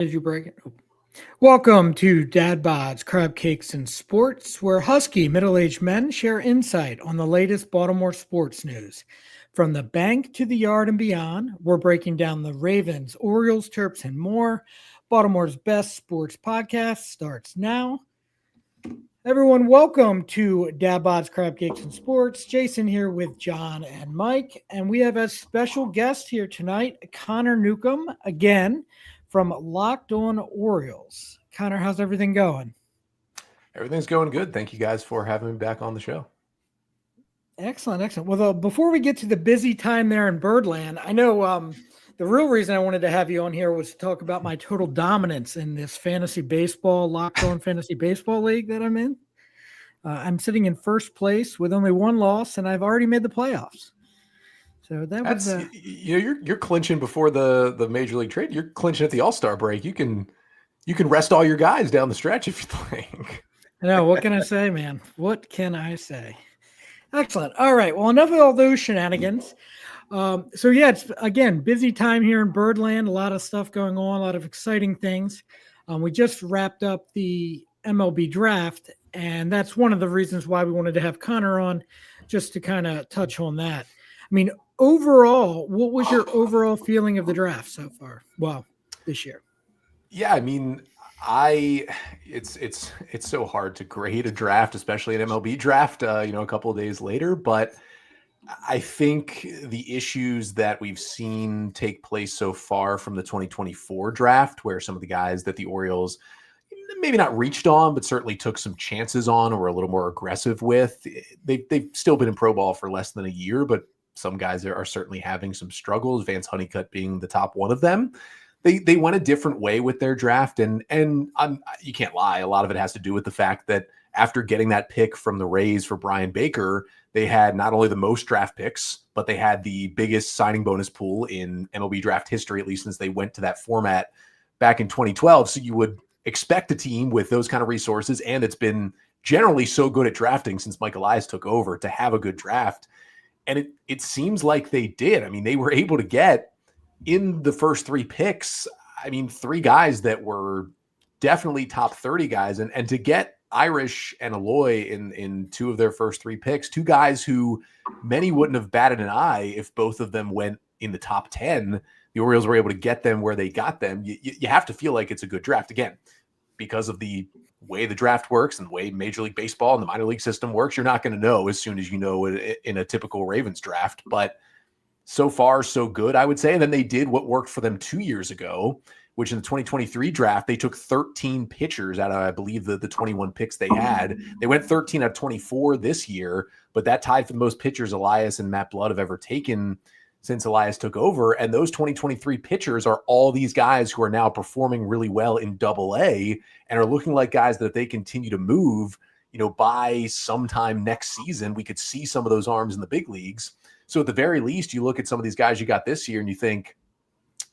Did you break it? Oh. Welcome to Dad Bod's Crab Cakes and Sports, where husky middle aged men share insight on the latest Baltimore sports news. From the bank to the yard and beyond, we're breaking down the Ravens, Orioles, Terps, and more. Baltimore's best sports podcast starts now. Everyone, welcome to Dad Bod's Crab Cakes and Sports. Jason here with John and Mike, and we have a special guest here tonight, Connor Newcomb, again from Locked On Orioles. Connor, how's everything going? Everything's going good. Thank you guys for having me back on the show. Excellent, excellent. Well, before we get to the busy time there in Birdland, I know the real reason I wanted to have you on here was to talk about my total dominance in this fantasy baseball, Locked On Fantasy Baseball League that I'm in. I'm sitting in first place with only one loss, and I've already made the playoffs. So That's you're clinching before the major league trade. You're clinching at the All-Star break. You can rest all your guys down the stretch if you think. I know. What can I say, man? What can I say? Excellent. All right. Well, enough of all those shenanigans. So yeah, it's again busy time here in Birdland. A lot of stuff going on. A lot of exciting things. We just wrapped up the MLB draft, and that's one of the reasons why we wanted to have Connor on, just to kind of touch on that. I mean, overall, what was your overall feeling of the draft so far? Well, this year. Yeah, I mean, it's so hard to grade a draft, especially an MLB draft, a couple of days later. But I think the issues that we've seen take place so far from the 2024 draft, where some of the guys that the Orioles maybe not reached on, but certainly took some chances on or were a little more aggressive with, they've still been in pro ball for less than a year, but some guys are certainly having some struggles, Vance Honeycutt being the top one of them. They went a different way with their draft, and you can't lie. A lot of it has to do with the fact that after getting that pick from the Rays for Brian Baker, they had not only the most draft picks, but they had the biggest signing bonus pool in MLB draft history, at least since they went to that format back in 2012. So you would expect a team with those kind of resources, and it's been generally so good at drafting since Mike Elias took over, to have a good draft. And it seems like they did. I mean, they were able to get in the first three picks, three guys that were definitely top 30 guys. And to get Irish and Aloy in two of their first three picks, two guys who many wouldn't have batted an eye if both of them went in the top 10, the Orioles were able to get them where they got them. You have to feel like it's a good draft. Again, because of the way the draft works and the way Major League Baseball and the minor league system works, you're not going to know as soon as you know in a typical Ravens draft. But so far, so good, I would say. And then they did what worked for them 2 years ago, which in the 2023 draft, they took 13 pitchers out of, I believe, the 21 picks they had. They went 13 out of 24 this year, but that tied for the most pitchers Elias and Matt Blood have ever taken since Elias took over. And those 2023 pitchers are all these guys who are now performing really well in Double-A and are looking like guys that if they continue to move, by sometime next season, we could see some of those arms in the big leagues. So at the very least, you look at some of these guys you got this year and you think,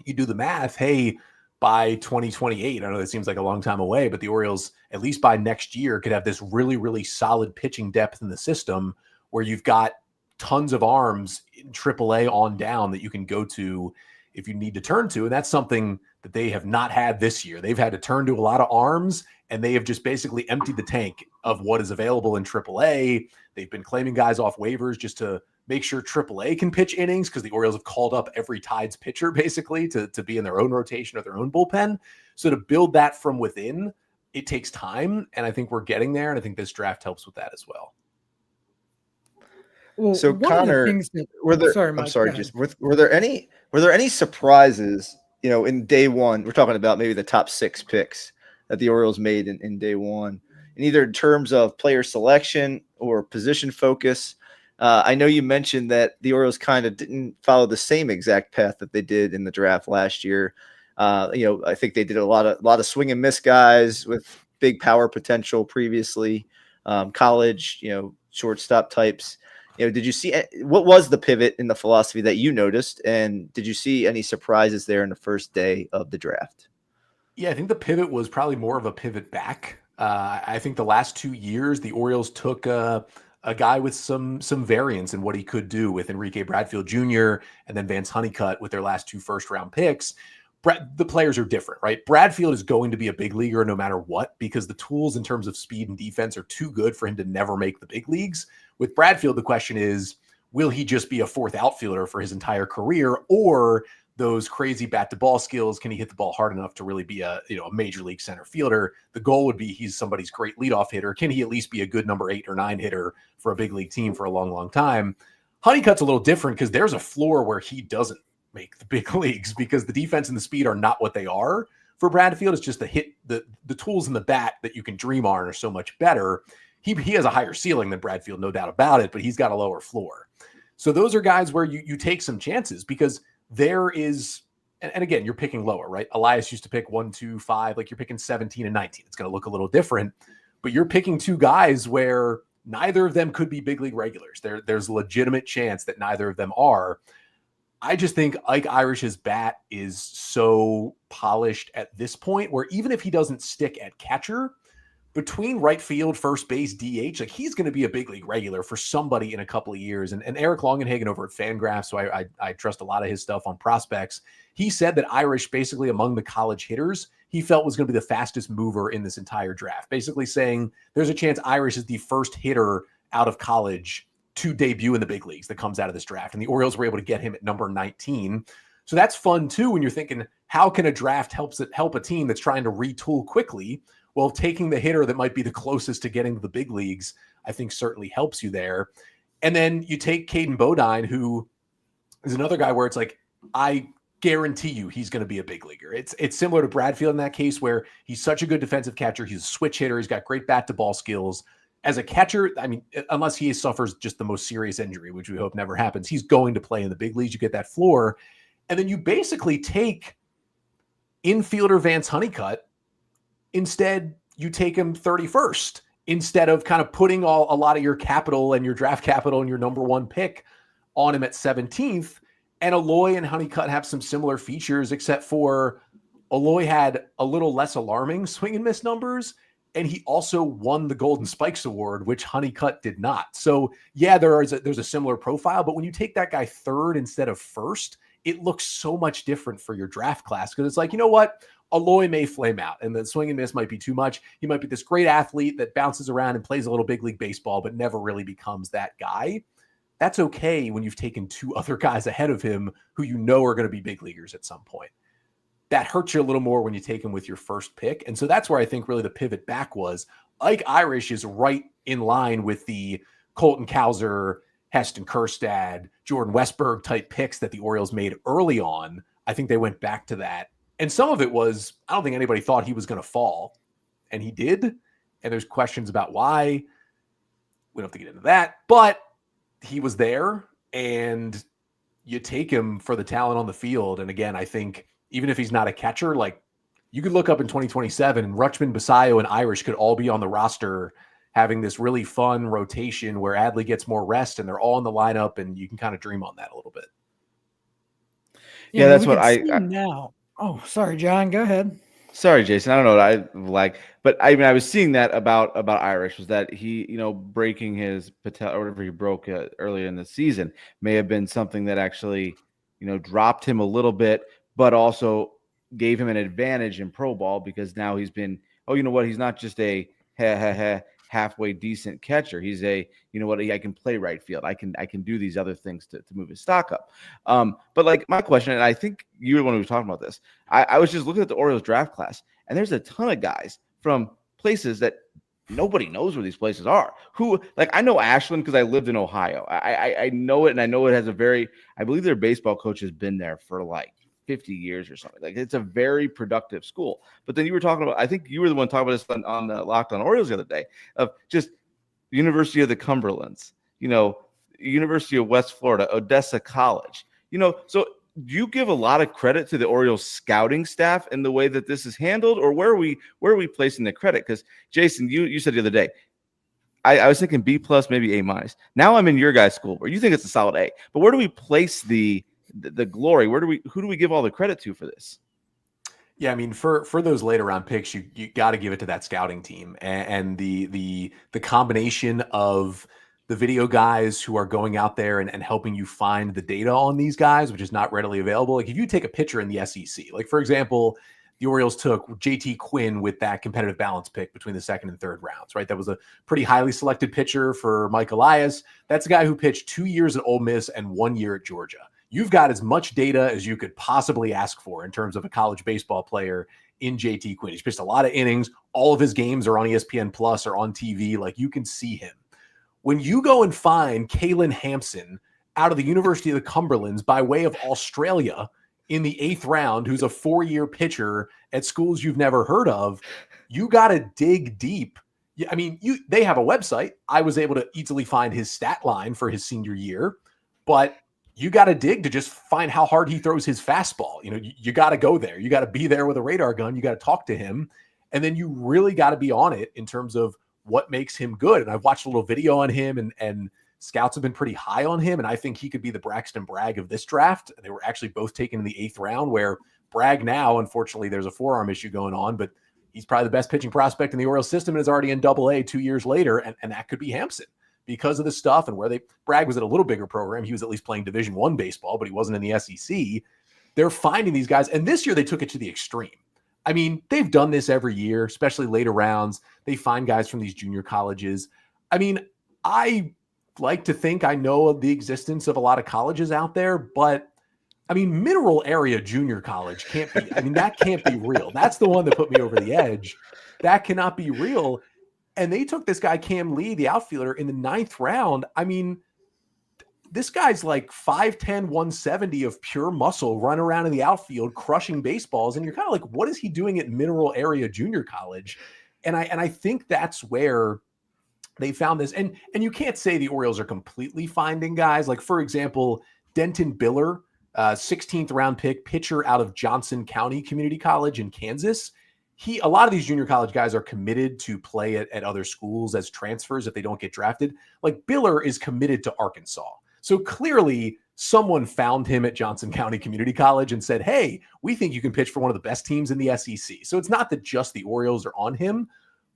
you do the math, hey, by 2028, I know that seems like a long time away, but the Orioles, at least by next year, could have this really, really solid pitching depth in the system where you've got tons of arms in AAA on down that you can go to if you need to turn to. And that's something that they have not had this year. They've had to turn to a lot of arms, and they have just basically emptied the tank of what is available in AAA. They've been claiming guys off waivers just to make sure AAA can pitch innings, because the Orioles have called up every Tides pitcher basically to be in their own rotation or their own bullpen. So to build that from within, it takes time. And I think we're getting there. And I think this draft helps with that as well. Well, so Connor, were there any surprises, in day one? We're talking about maybe the top 6 picks that the Orioles made in day one, and either in terms of player selection or position focus. I know you mentioned that the Orioles kind of didn't follow the same exact path that they did in the draft last year. I think they did a lot of swing and miss guys with big power potential previously, college, shortstop types. Did you see what was the pivot in the philosophy that you noticed? And did you see any surprises there in the first day of the draft? Yeah, I think the pivot was probably more of a pivot back. I think the last 2 years, the Orioles took a guy with some variance in what he could do with Enrique Bradfield Jr. and then Vance Honeycutt with their last 2 first-round picks, the players are different, right? Bradfield is going to be a big leaguer no matter what, because the tools in terms of speed and defense are too good for him to never make the big leagues. With Bradfield, the question is, will he just be a fourth outfielder for his entire career, or those crazy bat to ball skills? Can he hit the ball hard enough to really be a major league center fielder? The goal would be he's somebody's great leadoff hitter. Can he at least be a good number 8 or 9 hitter for a big league team for a long, long time? Honeycutt's a little different because there's a floor where he doesn't make the big leagues, because the defense and the speed are not what they are for Bradfield. It's just the tools in the bat that you can dream on are so much better. He has a higher ceiling than Bradfield, no doubt about it, but he's got a lower floor. So those are guys where you take some chances, because there is, and again, you're picking lower, right? Elias used to pick 1, 2, 5, like you're picking 17 and 19. It's going to look a little different, but you're picking two guys where neither of them could be big league regulars. There's a legitimate chance that neither of them are. I just think Ike Irish's bat is so polished at this point, where even if he doesn't stick at catcher, between right field, first base, DH, like he's going to be a big league regular for somebody in a couple of years. And Eric Longenhagen over at Fangraphs, so I trust a lot of his stuff on prospects. He said that Irish, basically among the college hitters, he felt was going to be the fastest mover in this entire draft, basically saying there's a chance Irish is the first hitter out of college to debut in the big leagues that comes out of this draft. And the Orioles were able to get him at number 19. So that's fun too, when you're thinking, how can a draft help a team that's trying to retool quickly? Well, taking the hitter that might be the closest to getting to the big leagues, I think certainly helps you there. And then you take Caden Bodine, who is another guy where it's like, I guarantee you he's going to be a big leaguer. It's similar to Bradfield in that case, where he's such a good defensive catcher. He's a switch hitter. He's got great bat to ball skills. As a catcher, I mean, unless he suffers just the most serious injury, which we hope never happens, he's going to play in the big leagues. You get that floor. And then you basically take infielder Vance Honeycutt. Instead, you take him 31st instead of kind of putting a lot of your capital and your draft capital and your number 1 pick on him at 17th. And Aloy and Honeycutt have some similar features, except for Aloy had a little less alarming swing and miss numbers, and he also won the Golden Spikes Award, which Honeycutt did not. So yeah, there's a similar profile, but when you take that guy 3rd instead of 1st, it looks so much different for your draft class, because it's like, you know what? Aloy may flame out and the swing and miss might be too much. He might be this great athlete that bounces around and plays a little big league baseball, but never really becomes that guy. That's okay when you've taken 2 other guys ahead of him who you know are going to be big leaguers at some point. That hurts you a little more when you take him with your first pick. And so that's where I think really the pivot back was. Ike Irish is right in line with the Colton Cowser, Heston Kjerstad, Jordan Westberg type picks that the Orioles made early on. I think they went back to that. And some of it was, I don't think anybody thought he was going to fall. And he did. And there's questions about why. We don't have to get into that. But he was there, and you take him for the talent on the field. And again, I think even if he's not a catcher, like you could look up in 2027 and Rutschman, Basayo, and Irish could all be on the roster having this really fun rotation where Adley gets more rest and they're all in the lineup, and you can kind of dream on that a little bit. Yeah, that's what I now. Oh, sorry, John. Go ahead. Sorry, Jason. I don't know what I like, but I mean, I was seeing that about Irish, was that he, breaking his patella or whatever he broke earlier in the season may have been something that actually, dropped him a little bit, but also gave him an advantage in pro ball, because now he's been, he's not just a halfway decent catcher. He's a, I can play right field. I can do these other things to move his stock up. But like my question, and I think you were the one who was talking about this, I was just looking at the Orioles draft class, and there's a ton of guys from places that nobody knows where these places are. Who, like, I know Ashland because I lived in Ohio. I know it, and I know it has I believe their baseball coach has been there for like 50 years or something. Like, it's a very productive school. But then you were talking about, I think you were the one talking about this on the Locked On Orioles the other day, of just University of the Cumberlands, University of West Florida, Odessa College, so do you give a lot of credit to the Orioles scouting staff in the way that this is handled, or where are we placing the credit? Because Jason, you said the other day, I was thinking B+, maybe A-. Now I'm in your guys' school where you think it's a solid A, but where do we place the glory? Who do we give all the credit to for this? Yeah, I mean, for those later round picks, you got to give it to that scouting team and the combination of the video guys who are going out there and helping you find the data on these guys, which is not readily available. Like if you take a pitcher in the SEC, like for example, the Orioles took JT Quinn with that competitive balance pick between the second and third rounds, right? That was a pretty highly selected pitcher for Mike Elias. That's a guy who pitched 2 years at Ole Miss and 1 year at Georgia. You've got as much data as you could possibly ask for in terms of a college baseball player in JT Quinn. He's pitched a lot of innings. All of his games are on ESPN Plus or on TV. Like you can see him. When you go and find Kalen Hampson out of the University of the Cumberlands by way of Australia in the 8th round, who's a 4-year pitcher at schools you've never heard of, you got to dig deep. I mean, they have a website. I was able to easily find his stat line for his senior year, but you got to dig to just find how hard he throws his fastball. You know, you got to go there. You got to be there with a radar gun. You got to talk to him. And then you really got to be on it in terms of what makes him good. And I've watched a little video on him and scouts have been pretty high on him. And I think he could be the Braxton Bragg of this draft. They were actually both taken in the 8th round, where Bragg now, unfortunately, there's a forearm issue going on, but he's probably the best pitching prospect in the Orioles system and is already in Double-A 2 years later. And that could be Hampson because of the stuff and where Bragg was at a little bigger program. He was at least playing Division I baseball, but he wasn't in the SEC. They're finding these guys. And this year they took it to the extreme. I mean, they've done this every year, especially later rounds. They find guys from these junior colleges. I mean, I like to think I know of the existence of a lot of colleges out there, but I mean, Mineral Area Junior College can't be, I mean, that can't be real. That's the one that put me over the edge. That cannot be real. And they took this guy, Cam Lee, the outfielder, in the 9th round. I mean, this guy's like 5'10", 170 of pure muscle, run around in the outfield, crushing baseballs. And you're kind of like, what is he doing at Mineral Area Junior College? And I think that's where they found this. And you can't say the Orioles are completely finding guys. Like, for example, Denton Biller, 16th round pick, pitcher out of Johnson County Community College in Kansas. A lot of these junior college guys are committed to play at other schools as transfers if they don't get drafted. Like Biller is committed to Arkansas. So clearly someone found him at Johnson County Community College and said, hey, we think you can pitch for one of the best teams in the SEC. So it's not that just the Orioles are on him,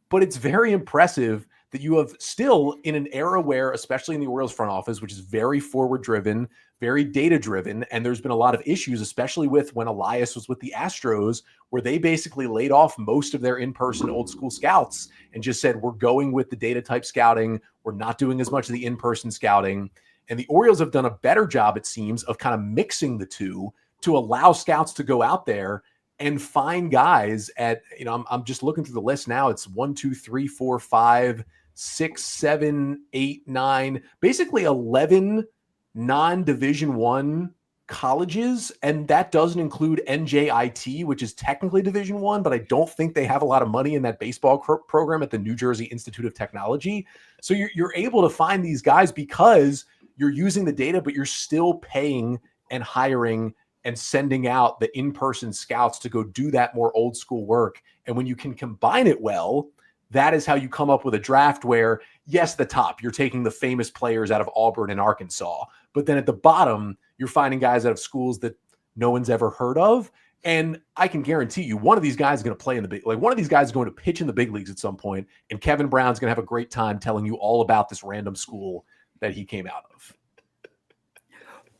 but it's very impressive that you have still in an era where, especially in the Orioles front office, which is very forward driven, very data driven. And there's been a lot of issues, especially with when Elias was with the Astros, where they basically laid off most of their in-person old school scouts and just said, we're going with the data type scouting. We're not doing as much of the in-person scouting. And the Orioles have done a better job, it seems, of kind of mixing the two to allow scouts to go out there and find guys at, you know, I'm just looking through the list now. It's 1, 2, 3, 4, 5, 6, 7, 8, 9, basically 11 non-Division I colleges. And that doesn't include NJIT, which is technically Division I, but I don't think they have a lot of money in that baseball program at the New Jersey Institute of Technology. So you're able to find these guys because you're using the data, but you're still paying and hiring and sending out the in-person scouts to go do that more old school work. And when you can combine it well, that is how you come up with a draft where, yes, the top, you're taking the famous players out of Auburn and Arkansas, but then at the bottom, you're finding guys out of schools that no one's ever heard of. And I can guarantee you, one of these guys is going to play in the big, like one of these guys is going to pitch in the big leagues at some point, and Kevin Brown's going to have a great time telling you all about this random school that he came out of.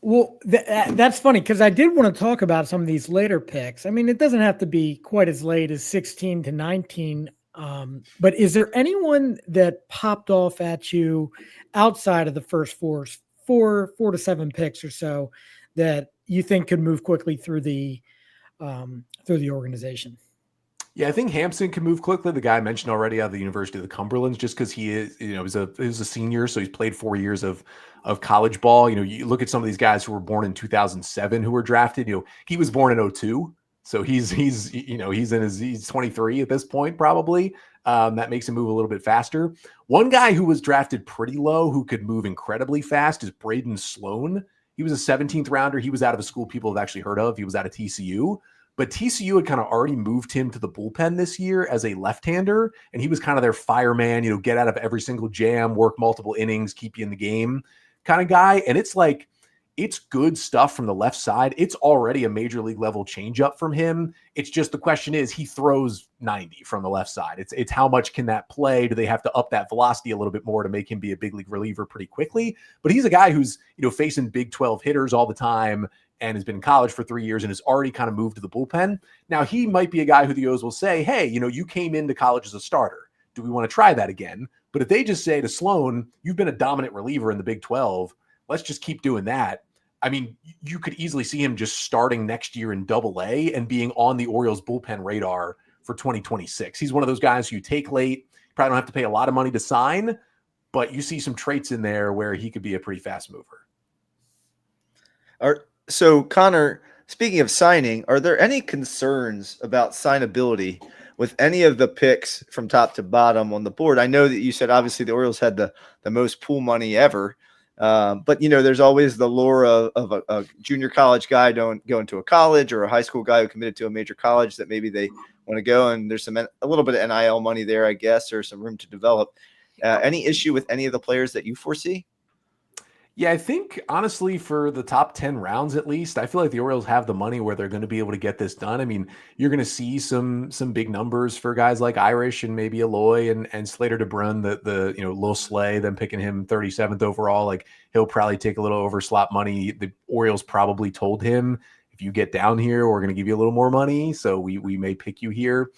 Well, that's funny because I did want to talk about some of these later picks. I mean, it doesn't have to be quite as late as 16 to 19. But is there anyone that popped off at you outside of the first four to 7 picks or so that you think could move quickly through the organization? Yeah, I think Hampson can move quickly. The guy I mentioned already out of the University of the Cumberlands, just because he is, you know, he's a senior, so he's played 4 years of college ball. You know, you look at some of these guys who were born in 2007 who were drafted. You know, he was born in 2002, so he's 23 at this point probably. That makes him move a little bit faster. One guy who was drafted pretty low who could move incredibly fast is Braden Sloan. He was a 17th rounder. He was out of a school people have actually heard of. He was out of TCU. But TCU had kind of already moved him to the bullpen this year as a left-hander, and he was kind of their fireman, you know, get out of every single jam, work multiple innings, keep you in the game kind of guy. And it's like, it's good stuff from the left side. It's already a major league level changeup from him. It's just the question is he throws 90 from the left side. It's how much can that play? Do they have to up that velocity a little bit more to make him be a big league reliever pretty quickly? But he's a guy who's, facing Big 12 hitters all the time and has been in college for 3 years and has already kind of moved to the bullpen. Now he might be a guy who the O's will say, hey, you came into college as a starter. Do we want to try that again? But if they just say to Sloan, you've been a dominant reliever in the Big 12, let's just keep doing that. I mean, you could easily see him just starting next year in Double-A and being on the Orioles bullpen radar for 2026. He's one of those guys who you take late, probably don't have to pay a lot of money to sign, but you see some traits in there where he could be a pretty fast mover. So, Connor, speaking of signing, are there any concerns about signability with any of the picks from top to bottom on the board? I know that you said obviously the Orioles had the most pool money ever. But there's always the lure of a junior college guy going to a college, or a high school guy who committed to a major college that maybe they want to go. And there's a little bit of NIL money there, I guess, or some room to develop. Any issue with any of the players that you foresee? Yeah, I think honestly for the top 10 rounds, at least, I feel like the Orioles have the money where they're going to be able to get this done. I mean, you're going to see some big numbers for guys like Irish and maybe Eloy and Slater DeBrun, the Lil Slay, them picking him 37th overall. Like he'll probably take a little overslot money. The Orioles probably told him, if you get down here, we're going to give you a little more money. So we may pick you here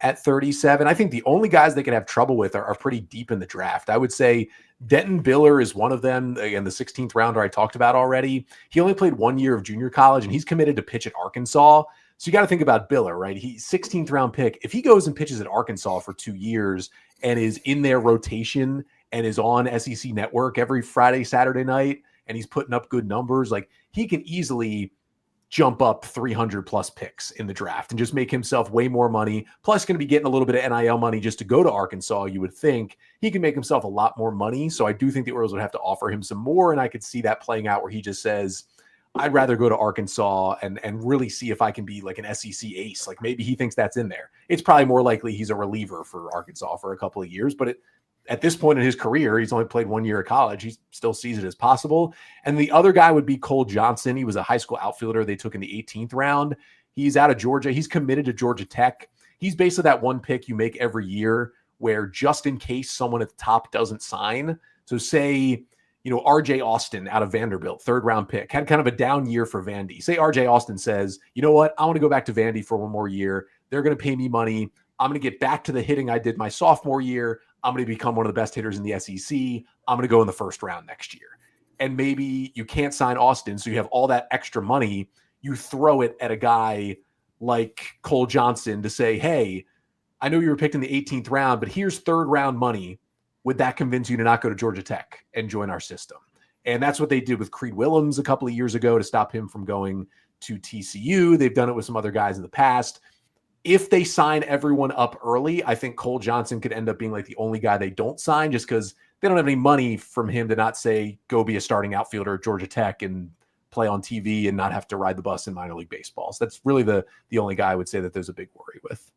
at 37. I think the only guys they could have trouble with are pretty deep in the draft. I would say Denton Biller is one of them. Again, the 16th rounder I talked about already. He only played 1 year of junior college, and he's committed to pitch at Arkansas. So you got to think about Biller, right? He's 16th round pick. If he goes and pitches at Arkansas for 2 years and is in their rotation and is on SEC Network every Friday, Saturday night, and he's putting up good numbers, like he can easily jump up 300 plus picks in the draft and just make himself way more money. Plus going to be getting a little bit of NIL money just to go to Arkansas. You would think he can make himself a lot more money. So I do think the Orioles would have to offer him some more. And I could see that playing out where he just says, I'd rather go to Arkansas and really see if I can be like an SEC ace. Like maybe he thinks that's in there. It's probably more likely he's a reliever for Arkansas for a couple of years, but at this point in his career, he's only played 1 year of college. He still sees it as possible. And the other guy would be Cole Johnson. He was a high school outfielder they took in the 18th round. He's out of Georgia. He's committed to Georgia Tech. He's basically that one pick you make every year where just in case someone at the top doesn't sign. So say, RJ Austin out of Vanderbilt, 3rd round pick, had kind of a down year for Vandy. Say RJ Austin says, you know what? I want to go back to Vandy for 1 more year. They're going to pay me money. I'm going to get back to the hitting I did my sophomore year. I'm going to become one of the best hitters in the SEC. I'm going to go in the 1st round next year. And maybe you can't sign Austin, so you have all that extra money. You throw it at a guy like Cole Johnson to say, hey, I know you were picked in the 18th round, but here's 3rd round money. Would that convince you to not go to Georgia Tech and join our system? And that's what they did with Creed Willems a couple of years ago to stop him from going to TCU. They've done it with some other guys in the past. If they sign everyone up early, I think Cole Johnson could end up being like the only guy they don't sign just because they don't have any money from him to not say, go be a starting outfielder at Georgia Tech and play on TV and not have to ride the bus in minor league baseball. So that's really the only guy I would say that there's a big worry with.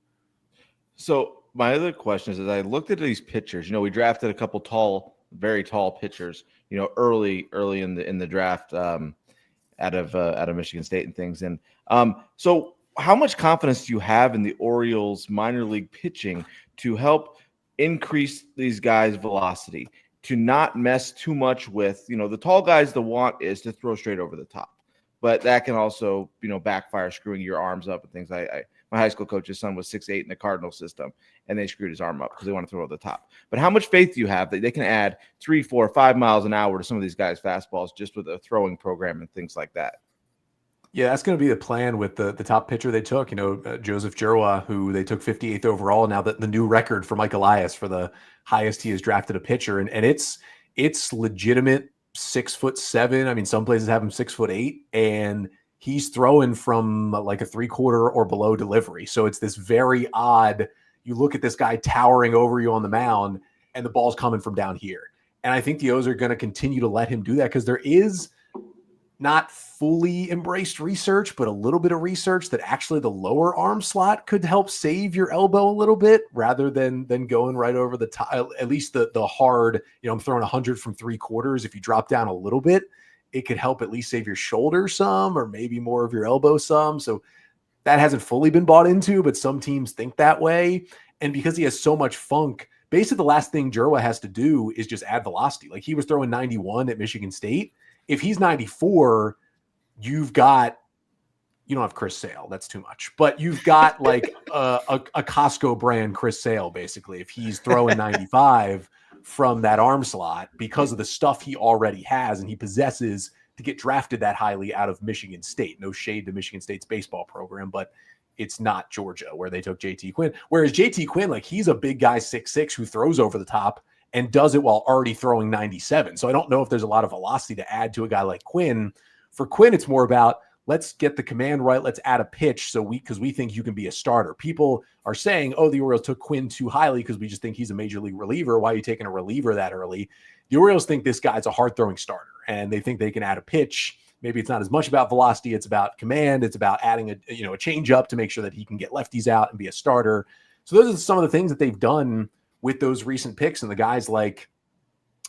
So my other question is, as I looked at these pitchers, we drafted a couple very tall pitchers, early in the draft out of Michigan State and things. And so how much confidence do you have in the Orioles minor league pitching to help increase these guys' velocity, to not mess too much with, the tall guys, the want is to throw straight over the top, but that can also, backfire, screwing your arms up and things. My high school coach's son was 6'8" in the Cardinal system, and they screwed his arm up because they want to throw over the top. But how much faith do you have that they can add 3, 4, 5 miles an hour to some of these guys' fastballs just with a throwing program and things like that? Yeah, that's going to be the plan with the top pitcher they took, Joseph Giroux, who they took 58th overall. Now the new record for Mike Elias for the highest he has drafted a pitcher. And it's legitimate 6'7". I mean, some places have him 6'8", and he's throwing from like a 3/4 or below delivery. So it's this very odd, you look at this guy towering over you on the mound and the ball's coming from down here. And I think the O's are going to continue to let him do that because there is not fully embraced research, but a little bit of research that actually the lower arm slot could help save your elbow a little bit rather than going right over the top. At least the hard, I'm throwing 100 from 3/4. If you drop down a little bit, it could help at least save your shoulder some, or maybe more of your elbow some. So that hasn't fully been bought into, but some teams think that way. And because he has so much funk, basically the last thing Jerwa has to do is just add velocity. Like, he was throwing 91 at Michigan State. If he's 94, you don't have Chris Sale. That's too much. But you've got like a Costco brand Chris Sale, basically, if he's throwing 95 from that arm slot, because of the stuff he already has and he possesses to get drafted that highly out of Michigan State. No shade to Michigan State's baseball program, but it's not Georgia where they took JT Quinn. Whereas JT Quinn, like, he's a big guy, 6'6", who throws over the top and does it while already throwing 97. So I don't know if there's a lot of velocity to add to a guy like Quinn. For Quinn, it's more about, let's get the command right. Let's add a pitch because we think you can be a starter. People are saying, oh, the Orioles took Quinn too highly because we just think he's a major league reliever. Why are you taking a reliever that early? The Orioles think this guy's a hard-throwing starter, and they think they can add a pitch. Maybe it's not as much about velocity. It's about command. It's about adding a change up to make sure that he can get lefties out and be a starter. So those are some of the things that they've done with those recent picks, and the guys like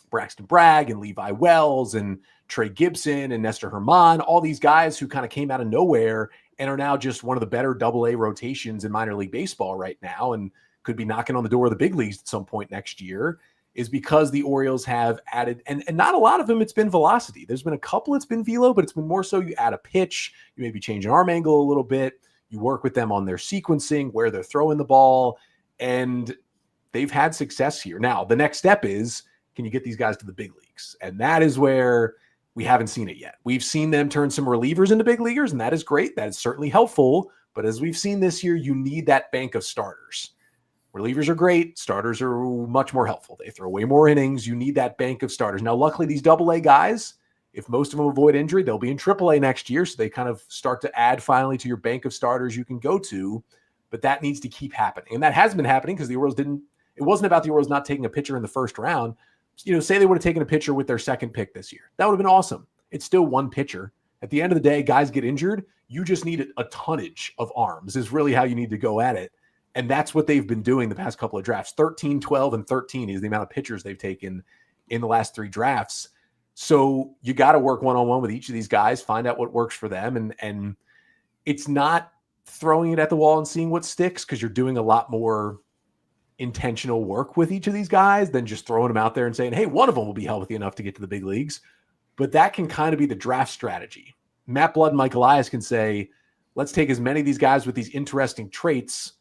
Braxton Bragg and Levi Wells and Trey Gibson and Nestor Herman, all these guys who kind of came out of nowhere and are now just one of the better AA rotations in minor league baseball right now, and could be knocking on the door of the big leagues at some point next year, is because the Orioles have added, and not a lot of them, it's been velocity. There's been a couple it's been velo, but it's been more so you add a pitch, you maybe change an arm angle a little bit, you work with them on their sequencing, where they're throwing the ball, and they've had success here. Now, the next step is, can you get these guys to the big leagues? And that is where we haven't seen it yet. We've seen them turn some relievers into big leaguers, and that is great. That is certainly helpful. But as we've seen this year, you need that bank of starters. Relievers are great. Starters are much more helpful. They throw way more innings. You need that bank of starters. Now, luckily, these AA guys, if most of them avoid injury, they'll be in AAA next year. So they kind of start to add finally to your bank of starters you can go to. But that needs to keep happening. And that has been happening because the Orioles it wasn't about the Orioles not taking a pitcher in the first round. Say they would have taken a pitcher with their second pick this year. That would have been awesome. It's still one pitcher. At the end of the day, guys get injured. You just need a tonnage of arms is really how you need to go at it. And that's what they've been doing the past couple of drafts. 13, 12, and 13 is the amount of pitchers they've taken in the last 3 drafts. So you got to work one-on-one with each of these guys, find out what works for them. And it's not throwing it at the wall and seeing what sticks, because you're doing a lot more intentional work with each of these guys than just throwing them out there and saying, hey, one of them will be healthy enough to get to the big leagues. But that can kind of be the draft strategy. Matt Blood and Mike Elias can say, let's take as many of these guys with these interesting traits.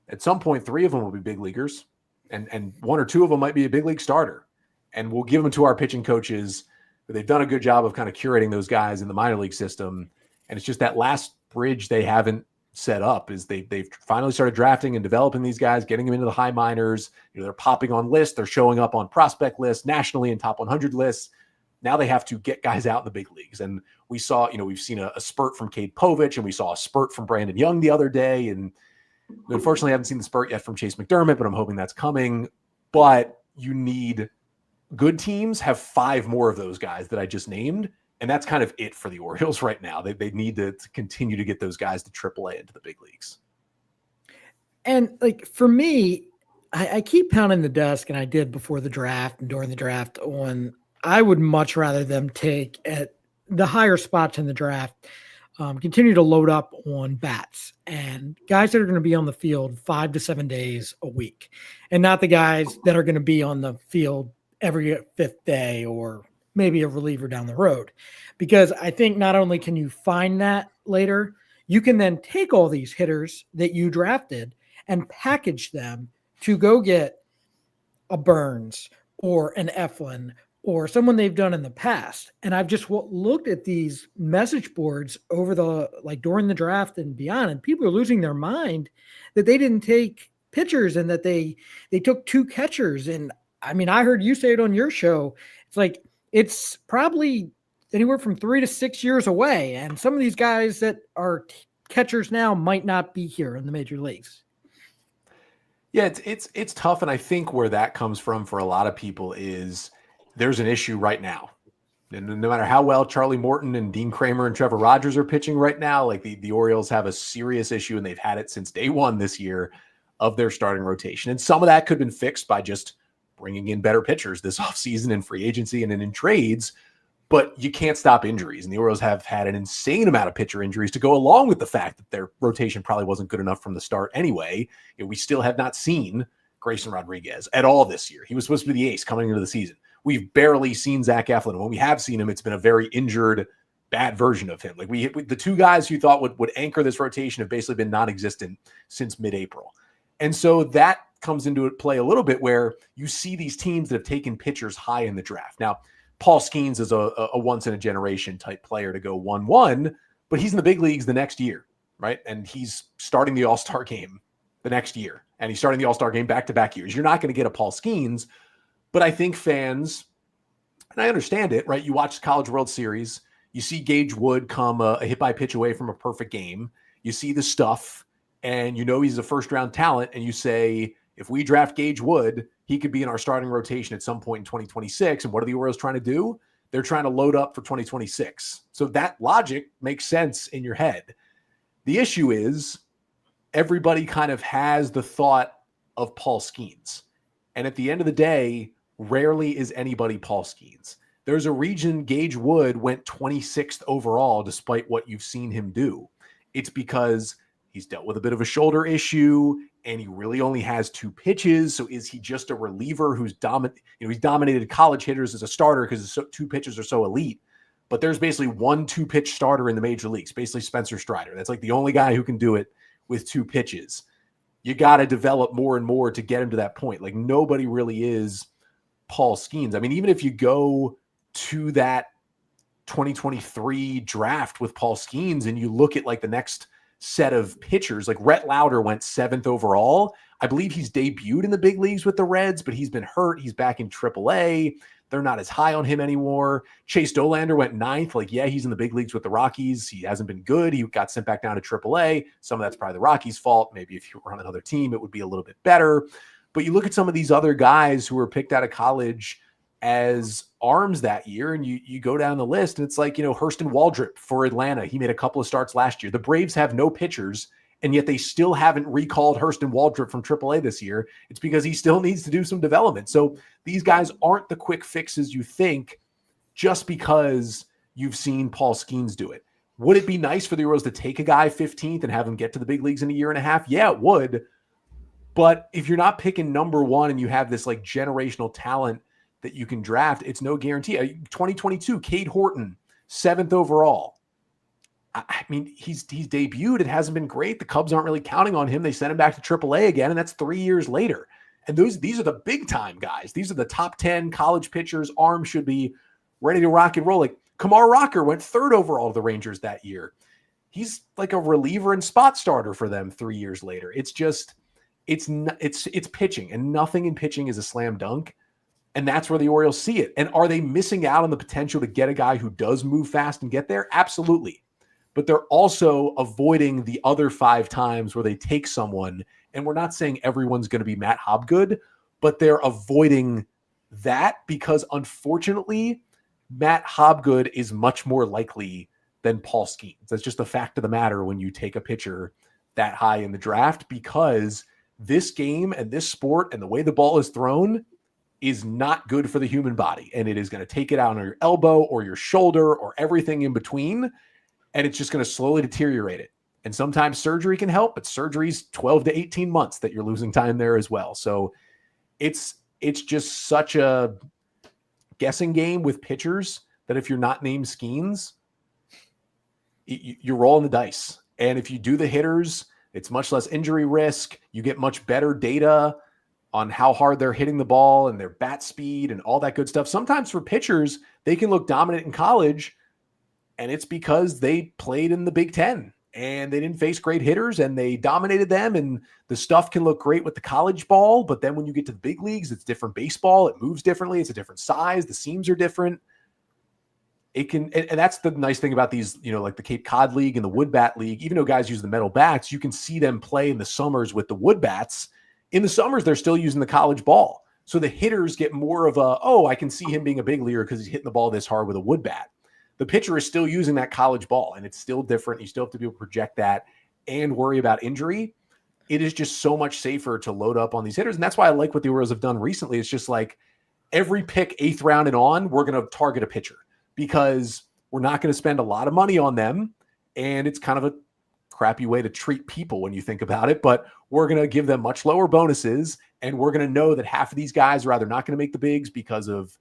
At some point, 3 of them will be big leaguers, and 1 or 2 of them might be a big league starter. And we'll give them to our pitching coaches. But they've done a good job of kind of curating those guys in the minor league system. And it's just that last bridge they haven't set up is they've finally started drafting and developing these guys, getting them into the high minors. They're popping on lists. They're showing up on prospect lists, nationally and top 100 lists. Now they have to get guys out in the big leagues. And we saw, we've seen a spurt from Cade Povich, and we saw a spurt from Brandon Young the other day. And we unfortunately haven't seen the spurt yet from Chase McDermott, but I'm hoping that's coming. But you need good teams have 5 more of those guys that I just named. And that's kind of it for the Orioles right now. They need to continue to get those guys to AAA into the big leagues. And like for me, I keep pounding the desk, and I did before the draft and during the draft, on I would much rather them take at the higher spots in the draft, continue to load up on bats and guys that are going to be on the field 5 to 7 days a week, and not the guys that are going to be on the field every 5th day or maybe a reliever down the road. Because I think not only can you find that later, you can then take all these hitters that you drafted and package them to go get a Burns or an Eflin or someone they've done in the past. And I've just looked at these message boards over during the draft and beyond, and people are losing their mind that they didn't take pitchers and that they took 2 catchers. And I mean, I heard you say it on your show. It's like, it's probably anywhere from 3 to 6 years away. And some of these guys that are catchers now might not be here in the major leagues. Yeah, it's tough. And I think where that comes from for a lot of people is there's an issue right now. And no matter how well Charlie Morton and Dean Kramer and Trevor Rogers are pitching right now, like the Orioles have a serious issue, and they've had it since day 1 this year of their starting rotation. And some of that could have been fixed by just bringing in better pitchers this offseason in free agency and in trades. but you can't stop injuries. And the Orioles have had an insane amount of pitcher injuries to go along with the fact that their rotation probably wasn't good enough from the start anyway. We still have not seen Grayson Rodriguez at all this year. He was supposed to be the ace coming into the season. We've barely seen Zach Eflin. When we have seen him, it's been a very injured, bad version of him. Like the two guys who thought would anchor this rotation have basically been non-existent since mid-April. And so that comes into play a little bit where you see these teams that have taken pitchers high in the draft. Now, Paul Skeens is a once-in-a-generation type player to go 1-1, but he's in the big leagues the next year, right? And he's starting the All-Star game the next year, and he's starting the All-Star game back-to-back years. You're not going to get a Paul Skeens, but I think fans, and I understand it, right? You watch the College World Series, you see Gage Wood come a hit-by-pitch away from a perfect game. You see the stuff, and you know he's a first-round talent, and you say, if we draft Gage Wood, he could be in our starting rotation at some point in 2026. And what are the Orioles trying to do? They're trying to load up for 2026. So that logic makes sense in your head. The issue is everybody kind of has the thought of Paul Skeens. And at the end of the day, rarely is anybody Paul Skeens. There's a reason Gage Wood went 26th overall, despite what you've seen him do. It's because he's dealt with a bit of a shoulder issue, and he really only has 2 pitches. So is he just a reliever who's he's dominated college hitters as a starter because his 2 pitches are so elite. But there's basically 1 2-pitch starter in the major leagues, basically Spencer Strider. That's like the only guy who can do it with 2 pitches. You got to develop more and more to get him to that point. Like nobody really is Paul Skeens. I mean, even if you go to that 2023 draft with Paul Skeens and you look at like the next set of pitchers, like Rhett Lauder went 7th overall. I believe he's debuted in the big leagues with the Reds, but he's been hurt. He's back in AAA. They're not as high on him anymore. Chase Dolander went 9th. Like, yeah, he's in the big leagues with the Rockies. He hasn't been good. He got sent back down to AAA. Some of that's probably the Rockies' fault. Maybe if you were on another team, it would be a little bit better. But you look at some of these other guys who were picked out of college as arms that year, and you go down the list, and it's like, Hurston Waldrop for Atlanta. He made a couple of starts last year. The Braves have no pitchers, and yet they still haven't recalled Hurston Waldrop from AAA this year. It's because he still needs to do some development. So these guys aren't the quick fixes you think just because you've seen Paul Skeens do it. Would it be nice for the Orioles to take a guy 15th and have him get to the big leagues in a year and a half? Yeah, it would. But if you're not picking number 1 and you have this like generational talent that you can draft, it's no guarantee. 2022, Cade Horton, 7th overall. I mean, he's debuted. It hasn't been great. The Cubs aren't really counting on him. They sent him back to AAA again, and that's 3 years later. And these are the big time guys. These are the top 10 college pitchers. Arms should be ready to rock and roll. Like Kumar Rocker went 3rd overall to the Rangers that year. He's like a reliever and spot starter for them 3 years later. It's just, it's pitching, and nothing in pitching is a slam dunk. And that's where the Orioles see it. And are they missing out on the potential to get a guy who does move fast and get there? Absolutely. But they're also avoiding the other 5 times where they take someone, and we're not saying everyone's going to be Matt Hobgood, but they're avoiding that because, unfortunately, Matt Hobgood is much more likely than Paul Skeens. That's just a fact of the matter when you take a pitcher that high in the draft, because this game and this sport and the way the ball is thrown is not good for the human body. And it is going to take it out on your elbow or your shoulder or everything in between. And it's just going to slowly deteriorate it. And sometimes surgery can help, but surgery's 12 to 18 months that you're losing time there as well. So it's just such a guessing game with pitchers that if you're not named Skeens, you're rolling the dice. And if you do the hitters, it's much less injury risk. You get much better data on how hard they're hitting the ball and their bat speed and all that good stuff. Sometimes for pitchers, they can look dominant in college, and it's because they played in the Big Ten and they didn't face great hitters and they dominated them, and the stuff can look great with the college ball, but then when you get to the big leagues, it's different baseball. It moves differently. It's a different size. The seams are different. It can, and that's the nice thing about these, like the Cape Cod League and the Wood Bat League. Even though guys use the metal bats, you can see them play in the summers with the wood bats. In the summers, they're still using the college ball. So the hitters get more of I can see him being a big leaguer because he's hitting the ball this hard with a wood bat. The pitcher is still using that college ball, and it's still different. You still have to be able to project that and worry about injury. It is just so much safer to load up on these hitters. And that's why I like what the Orioles have done recently. It's just like every pick 8th round and on, we're going to target a pitcher because we're not going to spend a lot of money on them. And it's kind of a crappy way to treat people when you think about it, but we're going to give them much lower bonuses. And we're going to know that half of these guys are either not going to make the bigs because of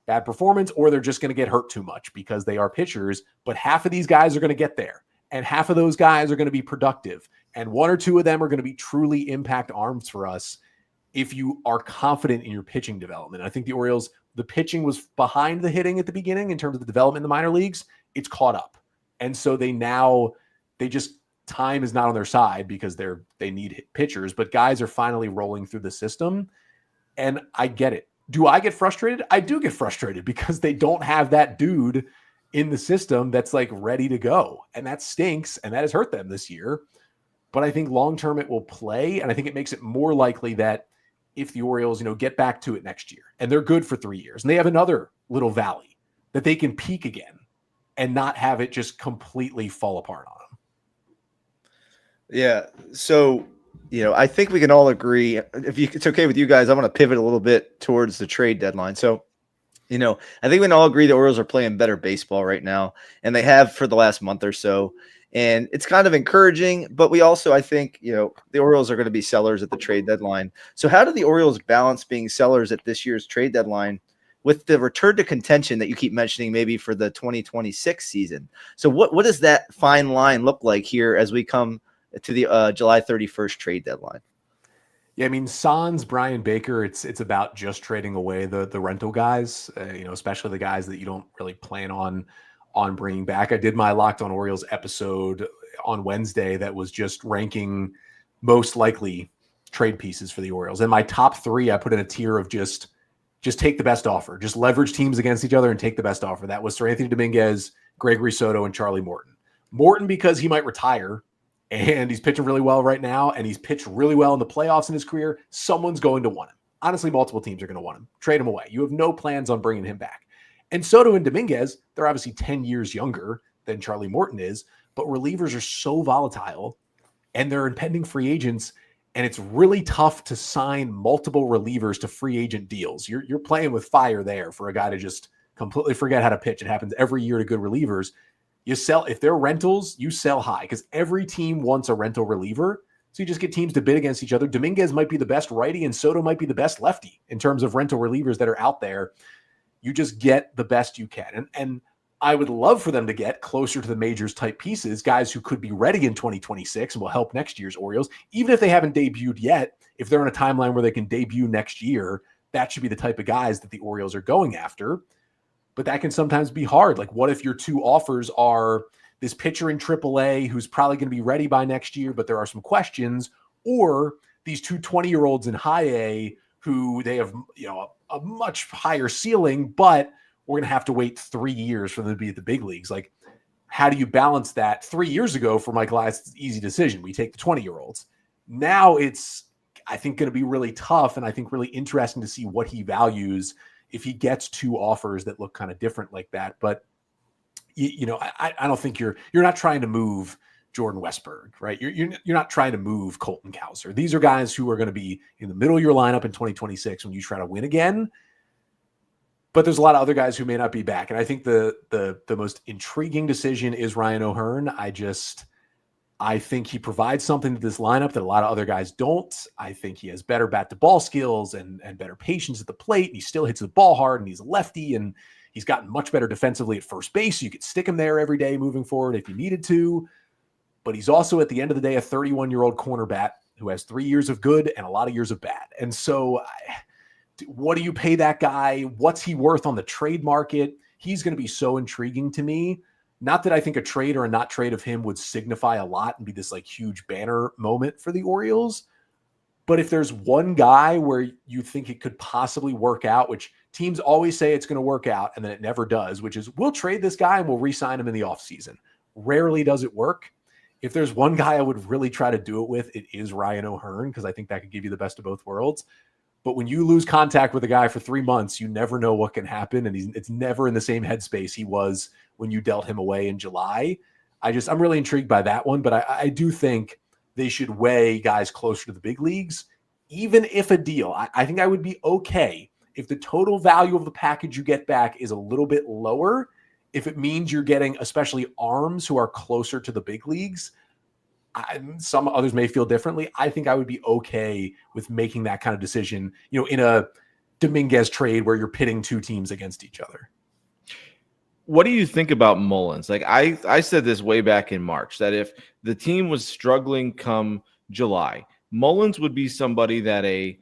bad performance, or they're just going to get hurt too much because they are pitchers. But half of these guys are going to get there, and half of those guys are going to be productive. And one or two of them are going to be truly impact arms for us if you are confident in your pitching development. I think the Orioles, the pitching was behind the hitting at the beginning in terms of the development in the minor leagues. It's caught up. And so time is not on their side because they need pitchers, but guys are finally rolling through the system. And I get it. Do I get frustrated? I do get frustrated because they don't have that dude in the system that's like ready to go. And that stinks. And that has hurt them this year. But I think long-term it will play. And I think it makes it more likely that if the Orioles, get back to it next year and they're good for 3 years and they have another little valley, that they can peak again and not have it just completely fall apart on them. Yeah. So, I think we can all agree, if it's okay with you guys, I want to pivot a little bit towards the trade deadline. So, I think we can all agree the Orioles are playing better baseball right now, and they have for the last month or so. And it's kind of encouraging, but we also, I think, the Orioles are going to be sellers at the trade deadline. So how do the Orioles balance being sellers at this year's trade deadline with the return to contention that you keep mentioning maybe for the 2026 season? So what does that fine line look like here as we come to the July 31st trade deadline? Yeah, I mean, sans Brian Baker, it's about just trading away the rental guys, especially the guys that you don't really plan on bringing back. I did my Locked on Orioles episode on Wednesday that was just ranking most likely trade pieces for the Orioles. And my top three, I put in a tier of just take the best offer, just leverage teams against each other and take the best offer. That was Sir Anthony Dominguez, Gregory Soto, and Charlie Morton. Morton because he might retire, and he's pitching really well right now, and he's pitched really well in the playoffs in his career. Someone's going to want him. Honestly, multiple teams are going to want him. Trade him away. You have no plans on bringing him back. And Soto and Dominguez, they're obviously 10 years younger than Charlie Morton is, but relievers are so volatile, and they're impending free agents, and it's really tough to sign multiple relievers to free agent deals. You're playing with fire there for a guy to just completely forget how to pitch. It happens every year to good relievers. You sell, if they're rentals, you sell high because every team wants a rental reliever. So you just get teams to bid against each other. Dominguez might be the best righty and Soto might be the best lefty in terms of rental relievers that are out there. You just get the best you can. And I would love for them to get closer to the majors type pieces, guys who could be ready in 2026 and will help next year's Orioles. Even if they haven't debuted yet, if they're on a timeline where they can debut next year, that should be the type of guys that the Orioles are going after. But that can sometimes be hard. Like, what if your two offers are this pitcher in AAA who's probably going to be ready by next year, but there are some questions, or these two 20-year-olds in high A who they have, a much higher ceiling, but we're going to have to wait 3 years for them to be at the big leagues. Like, how do you balance that? 3 years ago for Mike Elias, it's an easy decision. We take the 20-year-olds. Now it's, I think, going to be really tough, and I think really interesting to see what he values if he gets two offers that look kind of different like that. But I don't think you're not trying to move Jordan Westberg, right? You're not trying to move Colton Cowser. These are guys who are going to be in the middle of your lineup in 2026 when you try to win again. But there's a lot of other guys who may not be back. And I think the most intriguing decision is Ryan O'Hearn. I think he provides something to this lineup that a lot of other guys don't. I think he has better bat-to-ball skills and better patience at the plate. And he still hits the ball hard, and he's a lefty, and he's gotten much better defensively at first base. So you could stick him there every day moving forward if you needed to. But he's also, at the end of the day, a 31-year-old corner bat who has 3 years of good and a lot of years of bad. And so what do you pay that guy? What's he worth on the trade market? He's going to be so intriguing to me. Not that I think a trade or a not trade of him would signify a lot and be this like huge banner moment for the Orioles. But if there's one guy where you think it could possibly work out, which teams always say it's going to work out and then it never does, which is we'll trade this guy and we'll re-sign him in the offseason. Rarely does it work. If there's one guy I would really try to do it with, it is Ryan O'Hearn, because I think that could give you the best of both worlds. But when you lose contact with a guy for 3 months, you never know what can happen. And it's never in the same headspace he was when you dealt him away in July. I'm really intrigued by that one, but I do think they should weigh guys closer to the big leagues, even if a deal. I think I would be okay if the total value of the package you get back is a little bit lower if it means you're getting especially arms who are closer to the big leagues, some others may feel differently. I think I would be okay with making that kind of decision, in a Dominguez trade where you're pitting two teams against each other. What do you think about Mullins? Like I said this way back in March, that if the team was struggling come July, Mullins would be somebody that a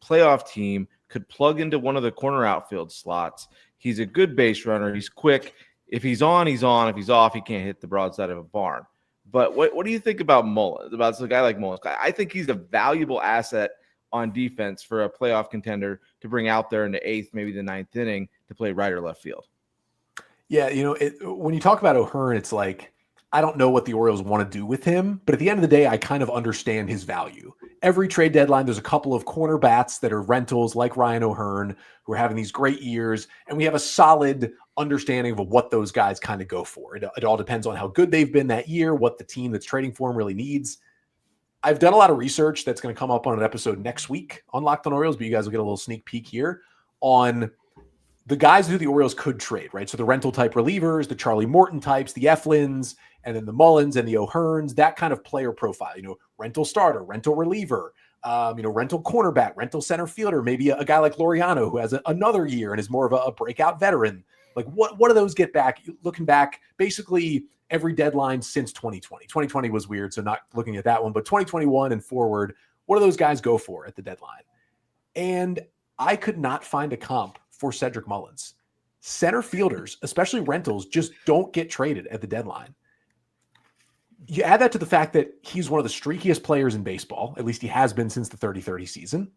playoff team could plug into one of the corner outfield slots. He's a good base runner. He's quick. If he's on, he's on. If he's off, he can't hit the broadside of a barn. But what do you think about Mullins, about a guy like Mullins? I think he's a valuable asset on defense for a playoff contender to bring out there in the eighth, maybe the ninth inning to play right or left field. Yeah, when you talk about O'Hearn, it's like, I don't know what the Orioles want to do with him, but at the end of the day, I kind of understand his value. Every trade deadline, there's a couple of corner bats that are rentals like Ryan O'Hearn who are having these great years, and we have a solid understanding of what those guys kind of go for. It all depends on how good they've been that year, what the team that's trading for him really needs. I've done a lot of research that's going to come up on an episode next week on Locked on Orioles, but you guys will get a little sneak peek here on the guys who the Orioles could trade, right? So the rental type relievers, the Charlie Morton types, the Eflins, and then the Mullins and the O'Hearns, that kind of player profile, rental starter, rental reliever, rental cornerback, rental center fielder, maybe a guy like Laureano who has another year and is more of a breakout veteran. Like what do those get back? Looking back, basically every deadline since 2020. 2020 was weird, so not looking at that one, but 2021 and forward, what do those guys go for at the deadline? And I could not find a comp for Cedric Mullins. Center fielders, especially rentals, just don't get traded at the deadline. You add that to the fact that he's one of the streakiest players in baseball, at least he has been since the 30-30 season.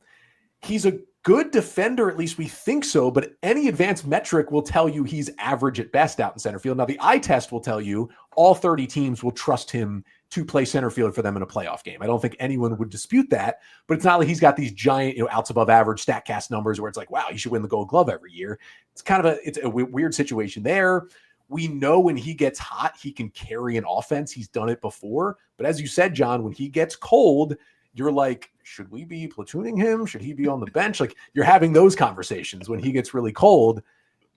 He's a good defender, at least we think so, but any advanced metric will tell you he's average at best out in center field. Now, the eye test will tell you all 30 teams will trust him to play center field for them in a playoff game. I don't think anyone would dispute that, but it's not like he's got these giant, outs above average StatCast numbers where it's like, wow, he should win the Gold Glove every year. It's kind of a weird situation there. We know when he gets hot, he can carry an offense. He's done it before. But as you said, John, when he gets cold, you're like, should we be platooning him? Should he be on the bench? Like, you're having those conversations when he gets really cold.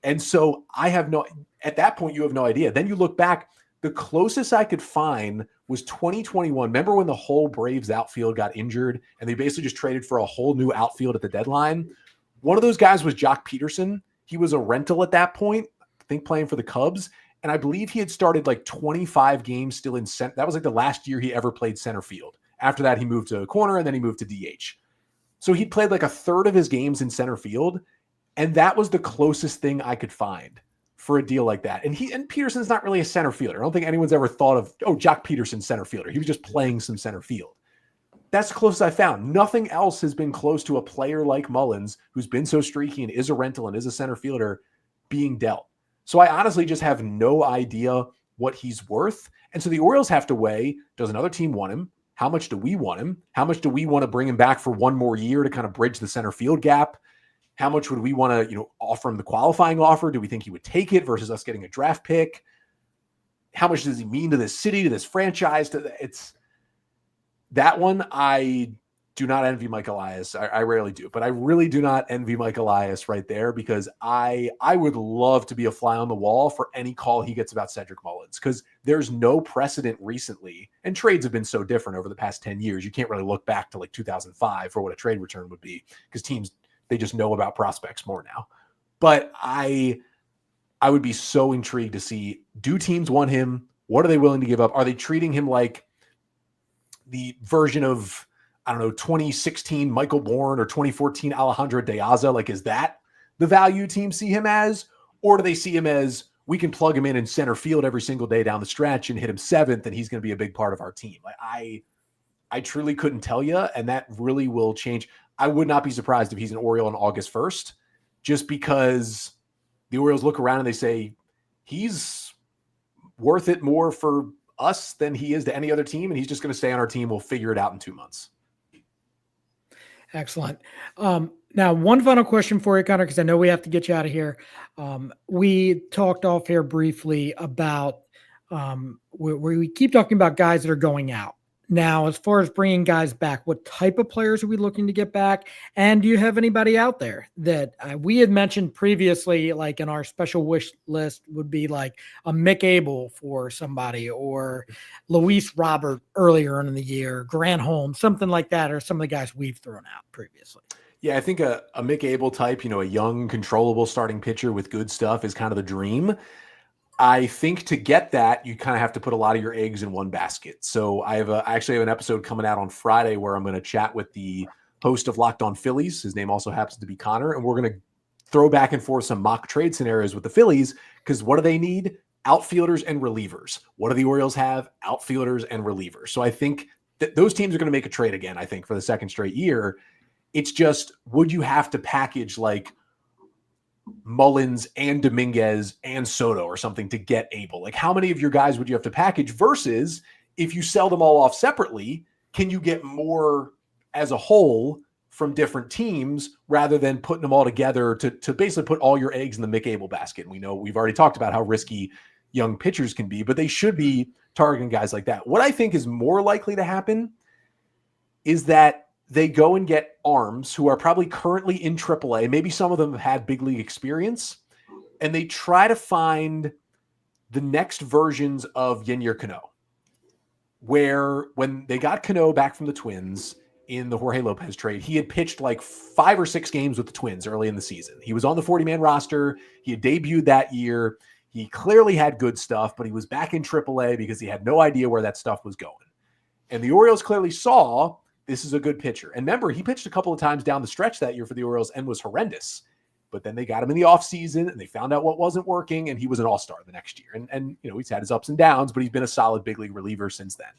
And so at that point, you have no idea. Then you look back, the closest I could find was 2021. Remember when the whole Braves outfield got injured and they basically just traded for a whole new outfield at the deadline? One of those guys was Jock Peterson. He was a rental at that point, I think playing for the Cubs. And I believe he had started like 25 games still in center. That was like the last year he ever played center field. After that, he moved to corner and then he moved to DH. So he played like a third of his games in center field. And that was the closest thing I could find for a deal like that. And Peterson's not really a center fielder. I don't think anyone's ever thought of, Jock Peterson center fielder. He was just playing some center field. That's the closest I found. Nothing else has been close to a player like Mullins, who's been so streaky and is a rental and is a center fielder, being dealt. So I honestly just have no idea what he's worth. And so the Orioles have to weigh, does another team want him? How much do we want him? How much do we want to bring him back for one more year to kind of bridge the center field gap? How much would we want to, offer him the qualifying offer? Do we think he would take it versus us getting a draft pick? How much does he mean to this city, to this franchise? It's that one. I do not envy Mike Elias. I rarely do, but I really do not envy Mike Elias right there, because I would love to be a fly on the wall for any call he gets about Cedric Mullins, because there's no precedent recently, and trades have been so different over the past 10 years. You can't really look back to like 2005 for what a trade return would be, because teams, they just know about prospects more now. But I would be so intrigued to see, do teams want him? What are they willing to give up? Are they treating him like the version of, 2016 Michael Bourne or 2014 Alejandro De Aza? Like, is that the value teams see him as? Or do they see him as, we can plug him in center field every single day down the stretch and hit him seventh, and he's going to be a big part of our team? Like, I truly couldn't tell you, and that really will change. I would not be surprised if he's an Oriole on August 1st, just because the Orioles look around and they say, he's worth it more for us than he is to any other team, and he's just going to stay on our team. We'll figure it out in 2 months. Excellent. Now, one final question for you, Connor, because I know we have to get you out of here. We talked off here briefly about where we keep talking about guys that are going out. Now, as far as bringing guys back, what type of players are we looking to get back? And do you have anybody out there that we had mentioned previously, like in our special wish list would be like a Mick Abel for somebody, or Luis Robert earlier in the year, Grant Holmes, something like that, or some of the guys we've thrown out previously? Yeah, I think a Mick Abel type, a young, controllable starting pitcher with good stuff is kind of the dream. I think to get that, you kind of have to put a lot of your eggs in one basket. So I actually have an episode coming out on Friday where I'm going to chat with the host of Locked On Phillies. His name also happens to be Connor. And we're going to throw back and forth some mock trade scenarios with the Phillies, because what do they need? Outfielders and relievers. What do the Orioles have? Outfielders and relievers. So I think that those teams are going to make a trade again, I think, for the second straight year. It's just, would you have to package like Mullins and Dominguez and Soto or something to get Abel? Like, how many of your guys would you have to package versus if you sell them all off separately, can you get more as a whole from different teams rather than putting them all together to basically put all your eggs in the Mick Abel basket? And we know we've already talked about how risky young pitchers can be, but they should be targeting guys like that. What I think is more likely to happen is that they go and get arms who are probably currently in AAA. Maybe some of them have had big league experience, and they try to find the next versions of Yennier Cano, where when they got Cano back from the Twins in the Jorge Lopez trade, he had pitched like 5 or 6 games with the Twins early in the season. He was on the 40-man roster. He had debuted that year. He clearly had good stuff, but he was back in AAA because he had no idea where that stuff was going. And the Orioles clearly saw this is a good pitcher. And remember, he pitched a couple of times down the stretch that year for the Orioles and was horrendous. But then they got him in the offseason and they found out what wasn't working, and he was an all-star the next year. And he's had his ups and downs, but he's been a solid big league reliever since then.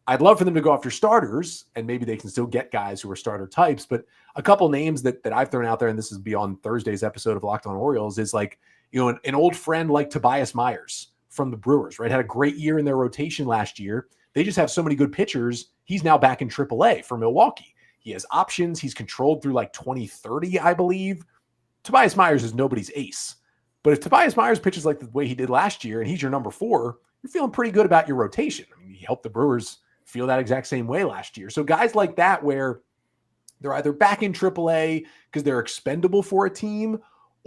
I'd love for them to go after starters, and maybe they can still get guys who are starter types. But a couple names that I've thrown out there, and this is beyond Thursday's episode of Locked On Orioles, is like, an old friend like Tobias Myers from the Brewers, right? Had a great year in their rotation last year. They just have so many good pitchers. He's now back in AAA for Milwaukee. He has options. He's controlled through like 2030, I believe. Tobias Myers is nobody's ace. But if Tobias Myers pitches like the way he did last year and he's your number 4, you're feeling pretty good about your rotation. I mean, he helped the Brewers feel that exact same way last year. So guys like that, where they're either back in AAA because they're expendable for a team,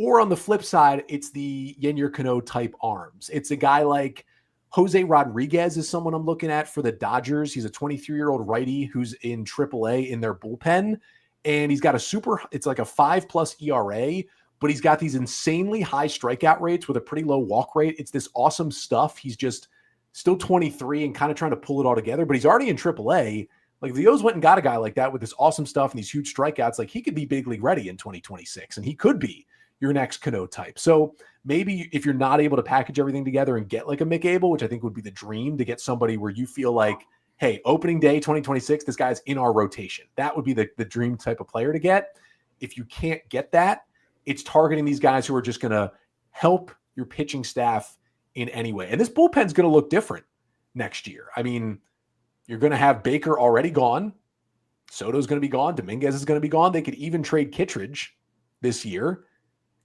or on the flip side, it's the Yennier Cano type arms. It's a guy like Jose Rodriguez is someone I'm looking at for the Dodgers. He's a 23-year-old righty who's in AAA in their bullpen. And he's got it's like a 5+ ERA, but he's got these insanely high strikeout rates with a pretty low walk rate. It's this awesome stuff. He's just still 23 and kind of trying to pull it all together, but he's already in AAA. Like, the O's went and got a guy like that with this awesome stuff and these huge strikeouts. Like, he could be big league ready in 2026, and he could be your next Cano type. So maybe if you're not able to package everything together and get like a Mick Abel, which I think would be the dream, to get somebody where you feel like, hey, opening day 2026, this guy's in our rotation. That would be the dream type of player to get. If you can't get that, it's targeting these guys who are just going to help your pitching staff in any way. And this bullpen's going to look different next year. I mean, you're going to have Baker already gone. Soto's going to be gone. Dominguez is going to be gone. They could even trade Kittredge this year.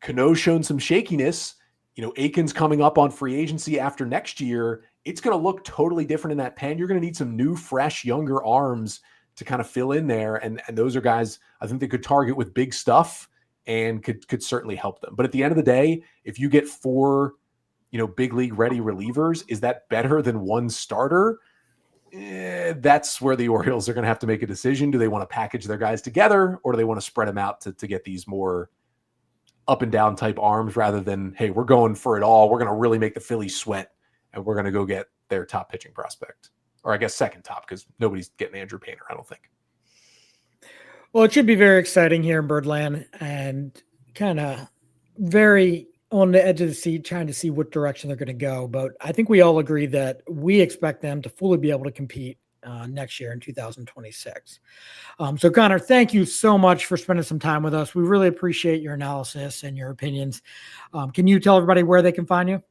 Cano's shown some shakiness. Aiken's coming up on free agency after next year. It's going to look totally different in that pen. You're going to need some new, fresh, younger arms to kind of fill in there. And those are guys I think they could target with big stuff and could certainly help them. But at the end of the day, if you get 4, big league ready relievers, is that better than 1 starter? That's where the Orioles are going to have to make a decision. Do they want to package their guys together, or do they want to spread them out to get these more up and down type arms, rather than, hey, we're going for it all. We're going to really make the Phillies sweat, and we're going to go get their top pitching prospect, or I guess second top, because nobody's getting Andrew Painter, I don't think. Well, it should be very exciting here in Birdland, and kind of very on the edge of the seat, trying to see what direction they're going to go. But I think we all agree that we expect them to fully be able to compete next year in 2026. So Connor, thank you so much for spending some time with us. We really appreciate your analysis and your opinions. Can you tell everybody where they can find you?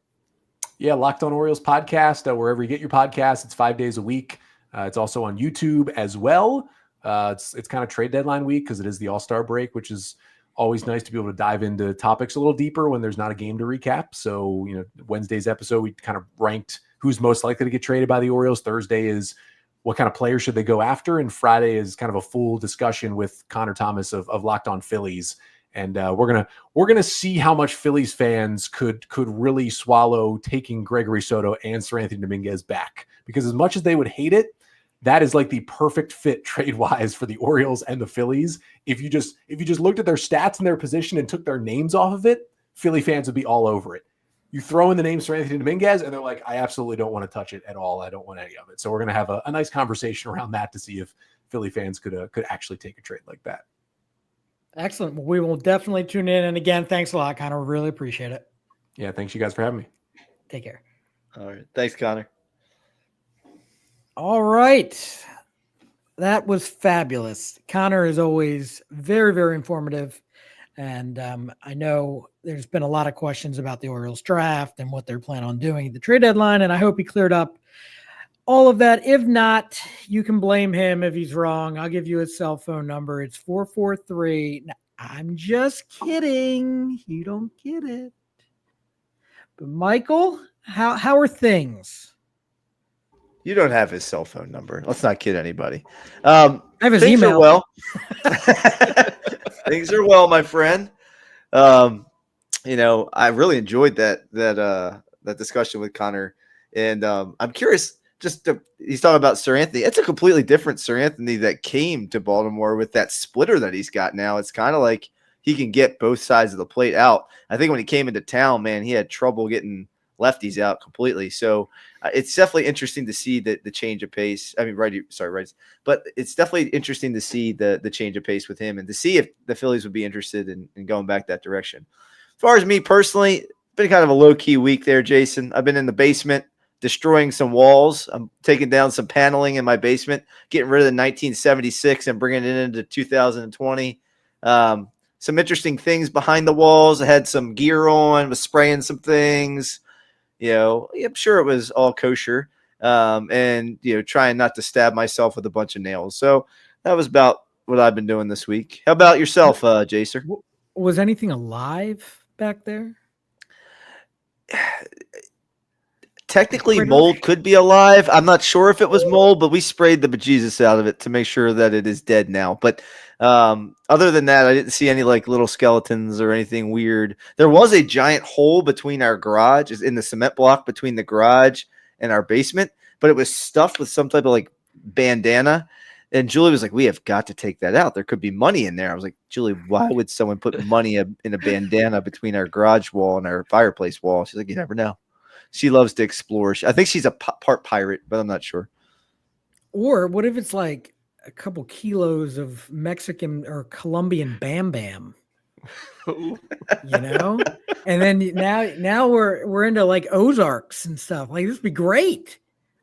Yeah, Locked On Orioles podcast, wherever you get your podcasts. It's 5 days a week. It's also on YouTube as well. It's kind of trade deadline week because it is the All-Star break, which is always nice to be able to dive into topics a little deeper when there's not a game to recap. So, Wednesday's episode, we kind of ranked who's most likely to get traded by the Orioles. Thursday is what kind of players should they go after. And Friday is kind of a full discussion with Connor Thomas of Locked On Phillies. And we're gonna see how much Phillies fans could really swallow taking Gregory Soto and Seranthony Dominguez back, because as much as they would hate it, that is like the perfect fit trade wise for the Orioles and the Phillies. If you just looked at their stats and their position and took their names off of it, Philly fans would be all over it. You throw in the name Seranthony Dominguez and they're like, I absolutely don't want to touch it at all. I don't want any of it. So we're going to have a nice conversation around that to see if Philly fans could actually take a trade like that. Excellent. Well, we will definitely tune in. And again, thanks a lot, Connor. Really appreciate it. Yeah. Thanks you guys for having me. Take care. All right. Thanks, Connor. All right. That was fabulous. Connor is always very, very informative. And I know there's been a lot of questions about the Orioles draft and what they're planning on doing at the trade deadline. And I hope he cleared up all of that. If not, you can blame him if he's wrong. I'll give you his cell phone number. It's 443. Now, I'm just kidding. You don't get it. But Michael, how are things? You don't have his cell phone number. Let's not kid anybody. I have his email. Are well. Things are well, my friend. I really enjoyed that discussion with Connor, and I'm curious. He's talking about Seranthony. It's a completely different Seranthony that came to Baltimore with that splitter that he's got now. It's kind of like he can get both sides of the plate out. I think when he came into town, man, he had trouble getting lefties out completely. So it's definitely interesting to see the change of pace. I mean, righties. But it's definitely interesting to see the change of pace with him and to see if the Phillies would be interested in going back that direction. As far as me personally, been kind of a low-key week there, Jason. I've been in the basement destroying some walls. I'm taking down some paneling in my basement, getting rid of the 1976 and bringing it into 2020. Some interesting things behind the walls. I had some gear on, was spraying some things. I'm sure it was all kosher, and trying not to stab myself with a bunch of nails. So that was about what I've been doing this week. How about yourself, Jacer? Was anything alive back there? Technically, mold could be alive. I'm not sure if it was mold, but we sprayed the bejesus out of it to make sure that it is dead now. But other than that, I didn't see any little skeletons or anything weird. There was a giant hole between our garage, in the cement block between the garage and our basement, but it was stuffed with some type of bandana. And Julie was like, we have got to take that out. There could be money in there. I was like, Julie, why would someone put money in a bandana between our garage wall and our fireplace wall? She's like, you never know. She loves to explore. I think she's a part pirate, but I'm not sure. Or what if it's like a couple kilos of Mexican or Colombian Bam Bam? And then now we're into Ozarks and stuff. This would be great.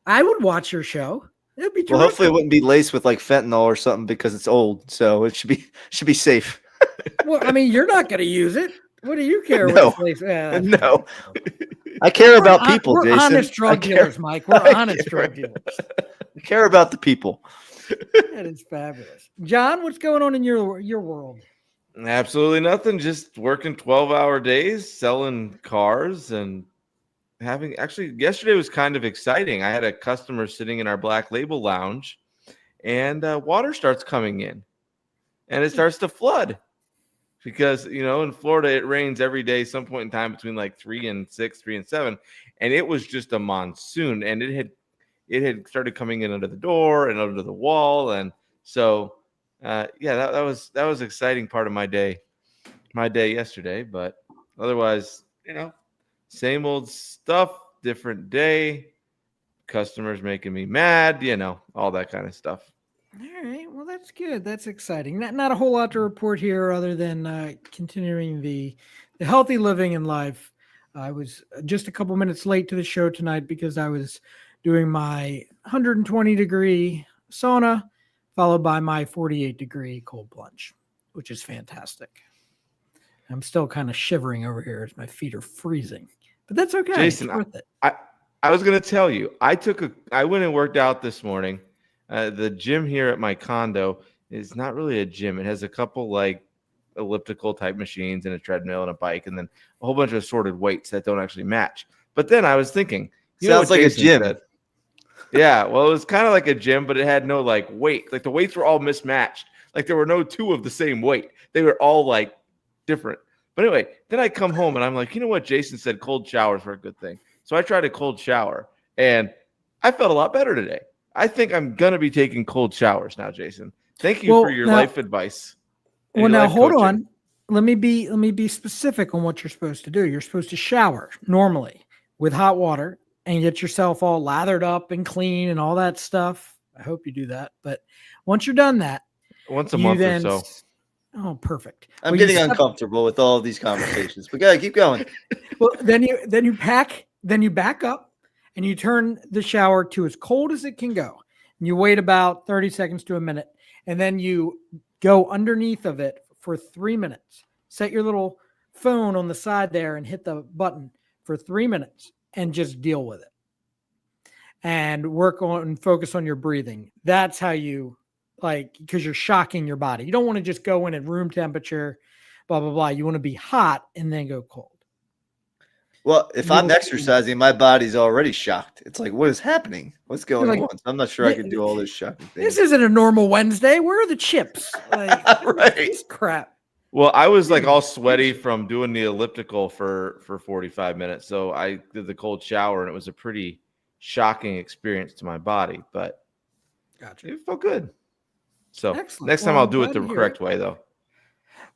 I would watch your show. It'd be terrific. Well, hopefully it wouldn't be laced with fentanyl or something because it's old, so it should be safe. Well, I mean, you're not going to use it. What do you care? No. No. I care about people, we're Jason. We're honest drug dealers, Mike. We're honest drug dealers. I care about the people. That is fabulous. John, what's going on in your world? Absolutely nothing. Just working 12-hour days, selling cars, and yesterday was kind of exciting. I had a customer sitting in our Black Label lounge, and water starts coming in, and it starts to flood. Because, in Florida, it rains every day, some point in time between 3 and 6, 3 and 7. And it was just a monsoon. And it had started coming in under the door and under the wall. And so, that was exciting part of my day yesterday. But otherwise, same old stuff, different day, customers making me mad, all that kind of stuff. All right. Well, that's good. That's exciting. Not a whole lot to report here other than continuing the healthy living in life. I was just a couple minutes late to the show tonight because I was doing my 120-degree sauna followed by my 48-degree cold plunge, which is fantastic. I'm still kind of shivering over here as my feet are freezing, but that's okay. Jason, it's worth it. I was going to tell you, I went and worked out this morning. The gym here at my condo is not really a gym. It has a couple elliptical type machines and a treadmill and a bike, and then a whole bunch of assorted weights that don't actually match. But then I was thinking, sounds like Jason a gym. Yeah, well, it was kind of like a gym, but it had no like weight. Like the weights were all mismatched. Like there were no two of the same weight. They were all like different. But anyway, then I come home and I'm like, you know what? Jason said cold showers were a good thing. So I tried a cold shower and I felt a lot better today. I think I'm gonna be taking cold showers now, Jason. Thank you for your life advice. Well, now hold on. Let me be specific on what you're supposed to do. You're supposed to shower normally with hot water and get yourself all lathered up and clean and all that stuff. I hope you do that. But once you're done that, once a month or so. Oh, perfect. I'm getting uncomfortable with all of these conversations. But gotta keep going. Well, then you back up and you turn the shower to as cold as it can go. And you wait about 30 seconds to a minute, and then you go underneath of it for 3 minutes. Set your little phone on the side there and hit the button for 3 minutes and just deal with it. And focus on your breathing. That's how you because you're shocking your body. You don't want to just go in at room temperature, blah, blah, blah. You want to be hot and then go cold. Well, if I'm exercising, my body's already shocked. It's like, what is happening? What's going on? I'm not sure I can do all this shocking things. This isn't a normal Wednesday. Where are the chips? Right. Crap. Well, I was like all sweaty from doing the elliptical for 45 minutes. So I did the cold shower and it was a pretty shocking experience to my body, but it felt good. So next time I'll do it the correct way though.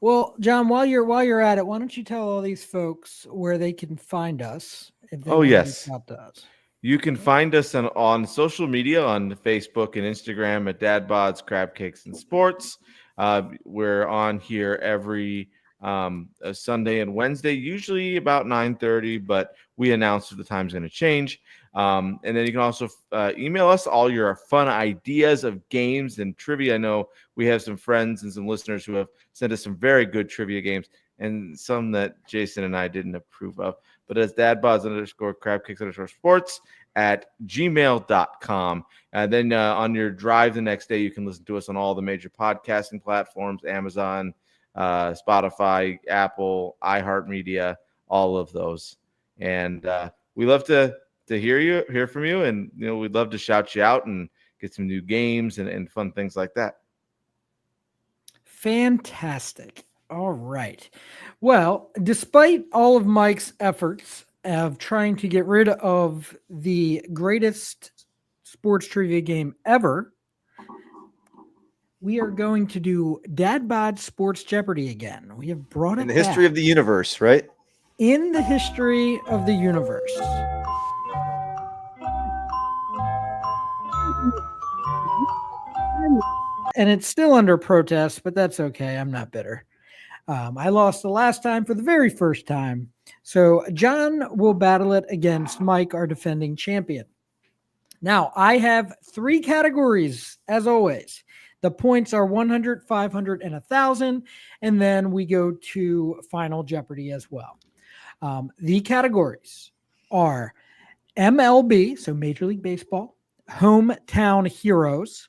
Well, John, while you're at it, why don't you tell all these folks where they can find us? Yes. You can find us on social media on Facebook and Instagram at Dad Bods, Crab Cakes, and Sports. We're on here every Sunday and Wednesday, usually about 9:30, but we announce that the time's going to change. And then you can also email us all your fun ideas of games and trivia. I know we have some friends and some listeners who have sent us some very good trivia games and some that Jason and I didn't approve of. But it's dadbods_crabcakes_sports at gmail.com. And then on your drive the next day, you can listen to us on all the major podcasting platforms, Amazon, Spotify, Apple, iHeartMedia, all of those. And we love to hear from you, and we'd love to shout you out and get some new games and fun things like that. Fantastic. All right. Well, despite all of Mike's efforts of trying to get rid of the greatest sports trivia game ever, we are going to do Dad Bod Sports Jeopardy again. We have brought it in the history of the universe, right? In the history of the universe. And it's still under protest, but that's okay. I'm not bitter. I lost the last time for the very first time. So John will battle it against Mike, our defending champion. Now, I have 3 categories, as always. The points are 100, 500, and 1,000. And then we go to Final Jeopardy as well. The categories are MLB, so Major League Baseball, hometown heroes.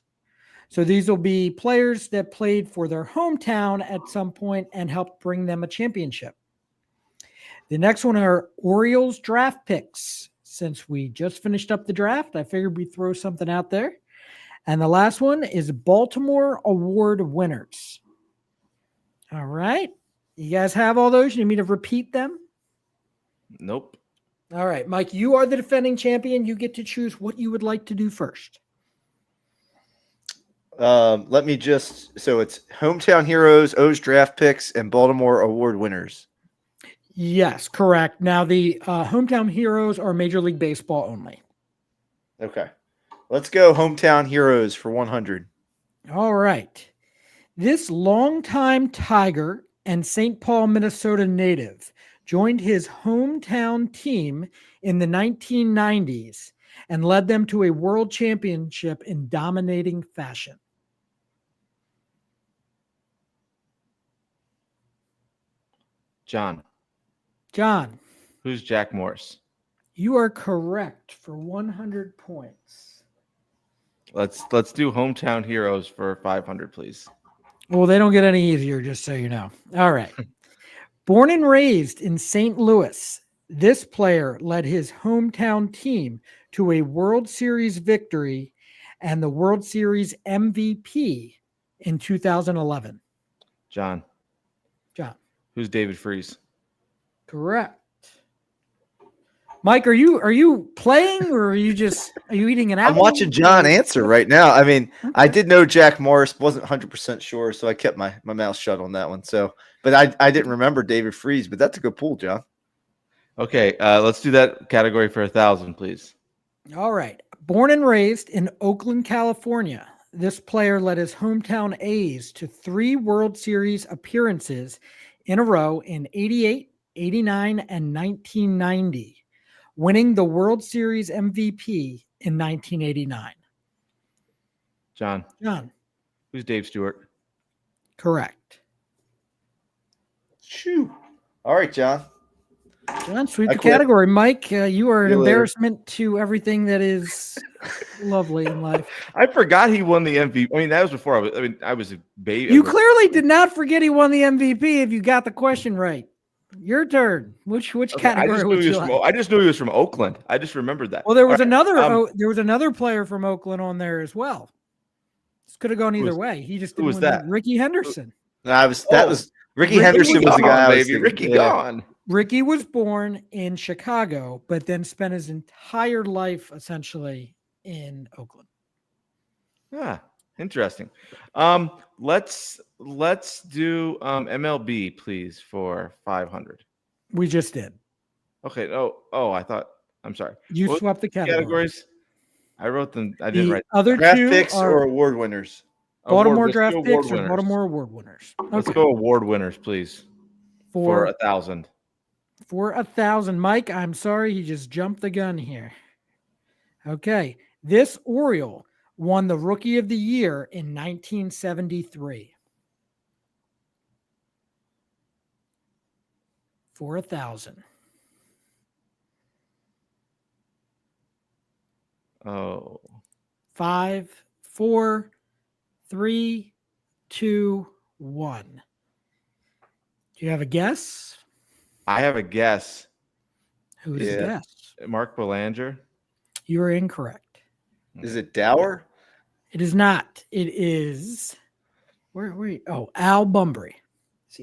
So these will be players that played for their hometown at some point and helped bring them a championship. The next one are Orioles draft picks. Since we just finished up the draft, I figured we'd throw something out there. And the last one is Baltimore Award winners. All right. You guys have all those? You need me to repeat them? Nope. All right, Mike, you are the defending champion. You get to choose what you would like to do first. Let me so it's hometown heroes, O's draft picks, and Baltimore Award winners. Yes, correct. Now the hometown heroes are Major League Baseball only. Okay. Let's go hometown heroes for 100. All right. This longtime Tiger and St. Paul, Minnesota native joined his hometown team in the 1990s and led them to a world championship in dominating fashion. John. Who's Jack Morris? You are correct for 100 points. Let's do hometown heroes for 500, please. Well, they don't get any easier, just so you know. All right. Born and raised in St. Louis, This player led his hometown team to a World Series victory and the World Series MVP in 2011. John. Who's David Freese? Correct. Mike, are you playing or are you eating an apple? I'm watching John answer right now. I mean, okay. I did know Jack Morris, wasn't 100% sure, so I kept my mouth shut on that one. So, but I didn't remember David Freese, but that's a good pool, John. Okay, let's do that category for 1,000, please. All right. Born and raised in Oakland, California, this player led his hometown A's to 3 World Series appearances in a row in 88, 89, and 1990, winning the World Series MVP in 1989. John. Who's Dave Stewart? Correct. Shoo. All right, John. Sweep the category. Mike, you are an embarrassment to everything that is lovely in life. I forgot he won the MVP. I mean, that was before I was a baby. You clearly did not forget he won the MVP if you got the question right. Your turn. Which category would you like? I just knew he was from Oakland. I just remembered that. Well, there was another player from Oakland on there as well. This could have gone either way. He just didn't win. Ricky Henderson. Ricky Henderson was the guy. Ricky gone. Ricky was born in Chicago, but then spent his entire life essentially in Oakland. Ah, interesting. Let's do MLB, please, for 500. We just did. Okay. I'm sorry. You swapped the categories. I wrote them. I didn't write other draft two picks or award winners. Baltimore draft picks or Baltimore award winners. Okay. Let's go award winners, please. For 1,000. For 1,000. Mike, I'm sorry, he just jumped the gun here. Okay. This Oriole won the Rookie of the Year in 1973. For 1,000. Oh. 5, 4, 3, 2, 1. Do you have a guess? I have a guess. Who is the guess? Mark Belanger. You are incorrect. Is it Dower? It is not. It is Al Bunbury.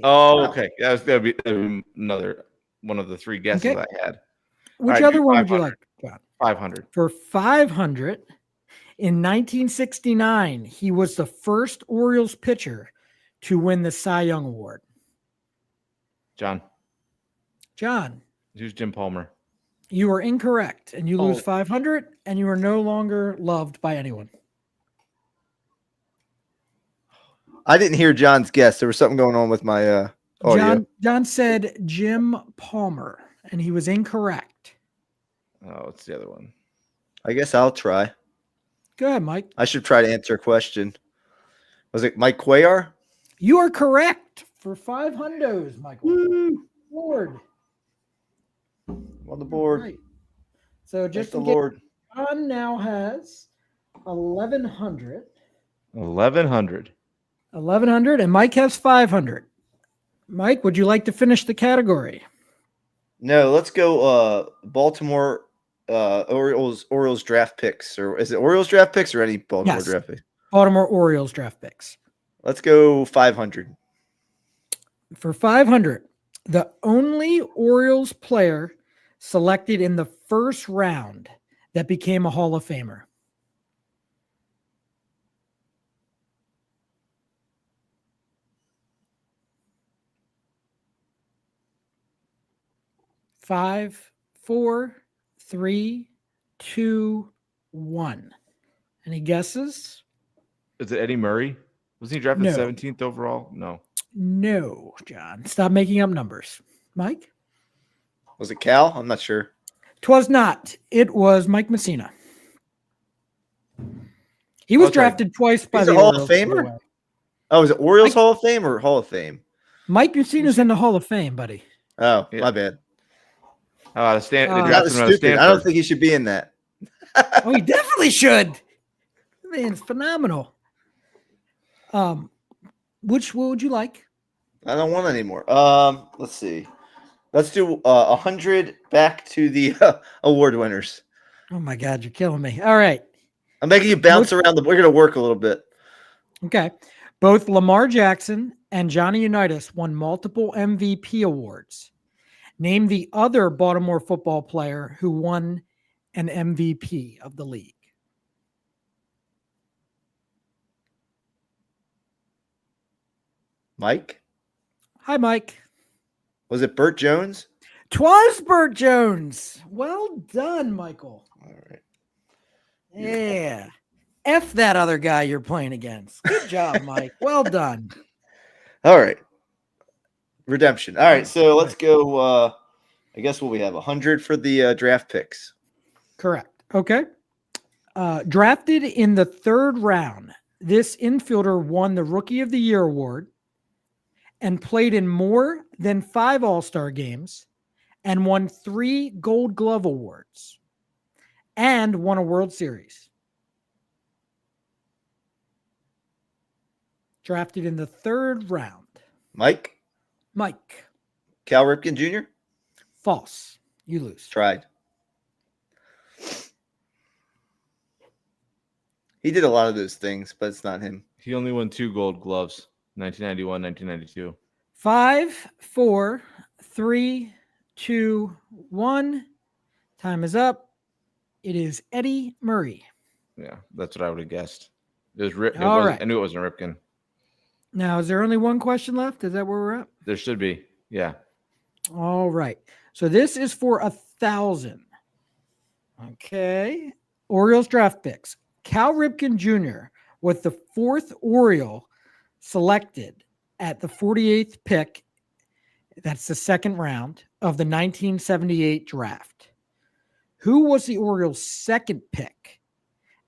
Oh, okay. That would be another one of the 3 guesses I had. Which other one would you like? 500. For 500, in 1969, he was the first Orioles pitcher to win the Cy Young Award. John. Who's Jim Palmer? You are incorrect, and you lose 500, and you are no longer loved by anyone. I didn't hear John's guess. There was something going on with my audio. John said Jim Palmer, and he was incorrect. Oh, it's the other one. I guess I'll try. Go ahead, Mike. I should try to answer a question. Was it Mike Cuellar? You are correct for 500, Michael. Lord. On the board. Right. So just the Lord. John now has 1,100. 1,100, and Mike has 500. Mike, would you like to finish the category? No, let's go Baltimore Orioles draft picks. Or is it Orioles draft picks or any Baltimore draft picks? Baltimore Orioles draft picks. Let's go 500. For 500, the only Orioles player selected in the first round that became a Hall of Famer. Five, 4, 3, 2, 1. Any guesses? Is it Eddie Murray? Was he drafted 17th overall? No, John. Stop making up numbers. Mike? Was it Cal? I'm not sure. 'Twas not. It was Mike Messina. He was drafted twice by the Hall of Famer. Oh, is it Orioles Hall of Fame or Hall of Fame? Mike Messina's in the Hall of Fame, buddy. Oh, my bad. That was stupid. I don't think he should be in that. Oh, he definitely should. Man, it's phenomenal. What would you like? I don't want any more. Let's see. Let's do 100 back to the award winners. Oh my God, you're killing me. All right. I'm making you bounce around. We're going to work a little bit. Okay. Both Lamar Jackson and Johnny Unitas won multiple MVP awards. Name the other Baltimore football player who won an MVP of the league. Mike? Hi, Mike. Was it Burt Jones? 'Twas Burt Jones. Well done, Michael. All right. Yeah. F that other guy you're playing against. Good job, Mike. Well done. All right. Redemption. All right. So let's go. I guess what we have 100 for the draft picks. Correct. Okay. Drafted in the 3rd round, this infielder won the Rookie of the Year award and played in more than 5 All-Star games and won 3 Gold Glove awards and won a World Series. Drafted in the 3rd round. Mike? Cal Ripken Jr.? False. You lose. Tried. He did a lot of those things, but it's not him. He only won 2 Gold Gloves, 1991, 1992. 5, 4, 3, 2, 1. Time is up. It is Eddie Murray. Yeah, that's what I would have guessed. It was Rip. Right. I knew it wasn't Ripken. Now, is there only one question left? Is that where we're at? There should be. Yeah. All right. So this is for 1,000. Okay. Orioles draft picks. Cal Ripken Jr. with the 4th Oriole selected at the 48th pick. That's the 2nd round of the 1978 draft. Who was the Orioles' 2nd pick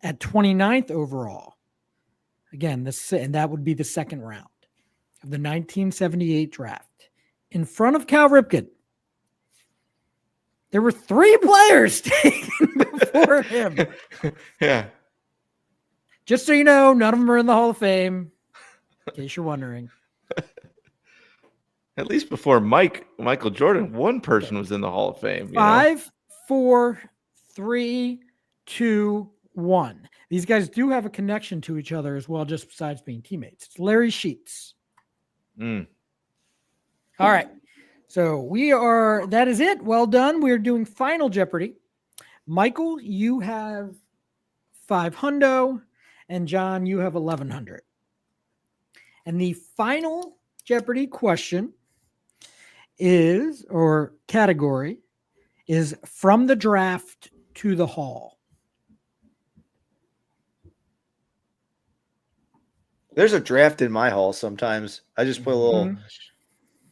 at 29th overall? Again, and that would be the 2nd round of the 1978 draft. In front of Cal Ripken, there were 3 players taken before him. Yeah. Just so you know, none of them are in the Hall of Fame, in case you're wondering. At least before Michael Jordan, one person was in the Hall of Fame. 5, 4, 3, 2, 1. These guys do have a connection to each other as well, just besides being teammates. It's Larry Sheets. All right. So that is it. Well done. We are doing Final Jeopardy. Michael, you have 500, and John, you have 1,100. And the Final Jeopardy question category is from the draft to the hall. There's a draft in my hall sometimes. I just put a little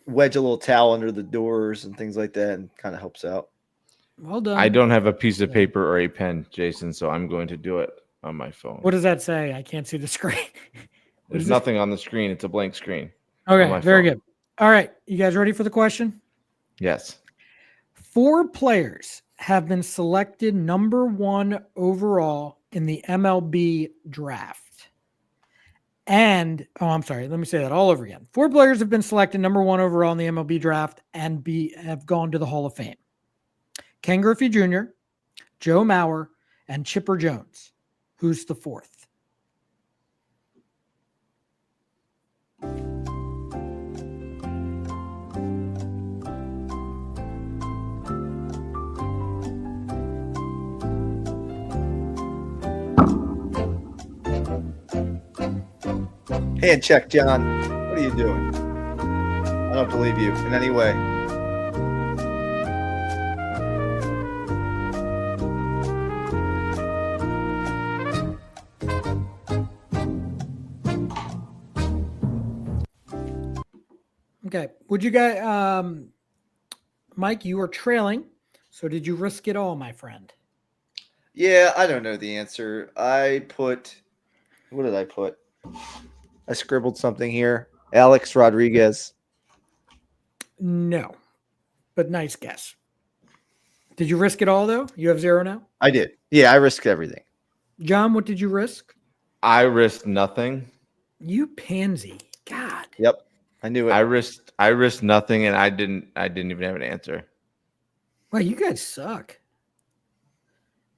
wedge a little towel under the doors and things like that, and kind of helps out. Well done. I don't have a piece of paper or a pen, Jason, so I'm going to do it on my phone. What does that say? I can't see the screen. There's nothing on the screen. It's a blank screen. Okay, very good. All right. You guys ready for the question? Yes. 4 players have been selected number 1 overall in the MLB draft. And, let me say that all over again. 4 players have been selected number 1 overall in the MLB draft and have gone to the Hall of Fame. Ken Griffey Jr., Joe Mauer, and Chipper Jones. Who's the 4th? Hand check, John. What are you doing? I don't believe you in any way. Okay. Would you guys, Mike, you are trailing. So did you risk it all, my friend? Yeah, I don't know the answer. What did I put? I scribbled something here. Alex Rodriguez. No, but nice guess. Did you risk it all, though? You have 0 now? I did. Yeah, I risked everything. John, what did you risk? I risked nothing. You pansy. God. Yep. I knew it. I risked nothing, and I didn't even have an answer. Wow, you guys suck.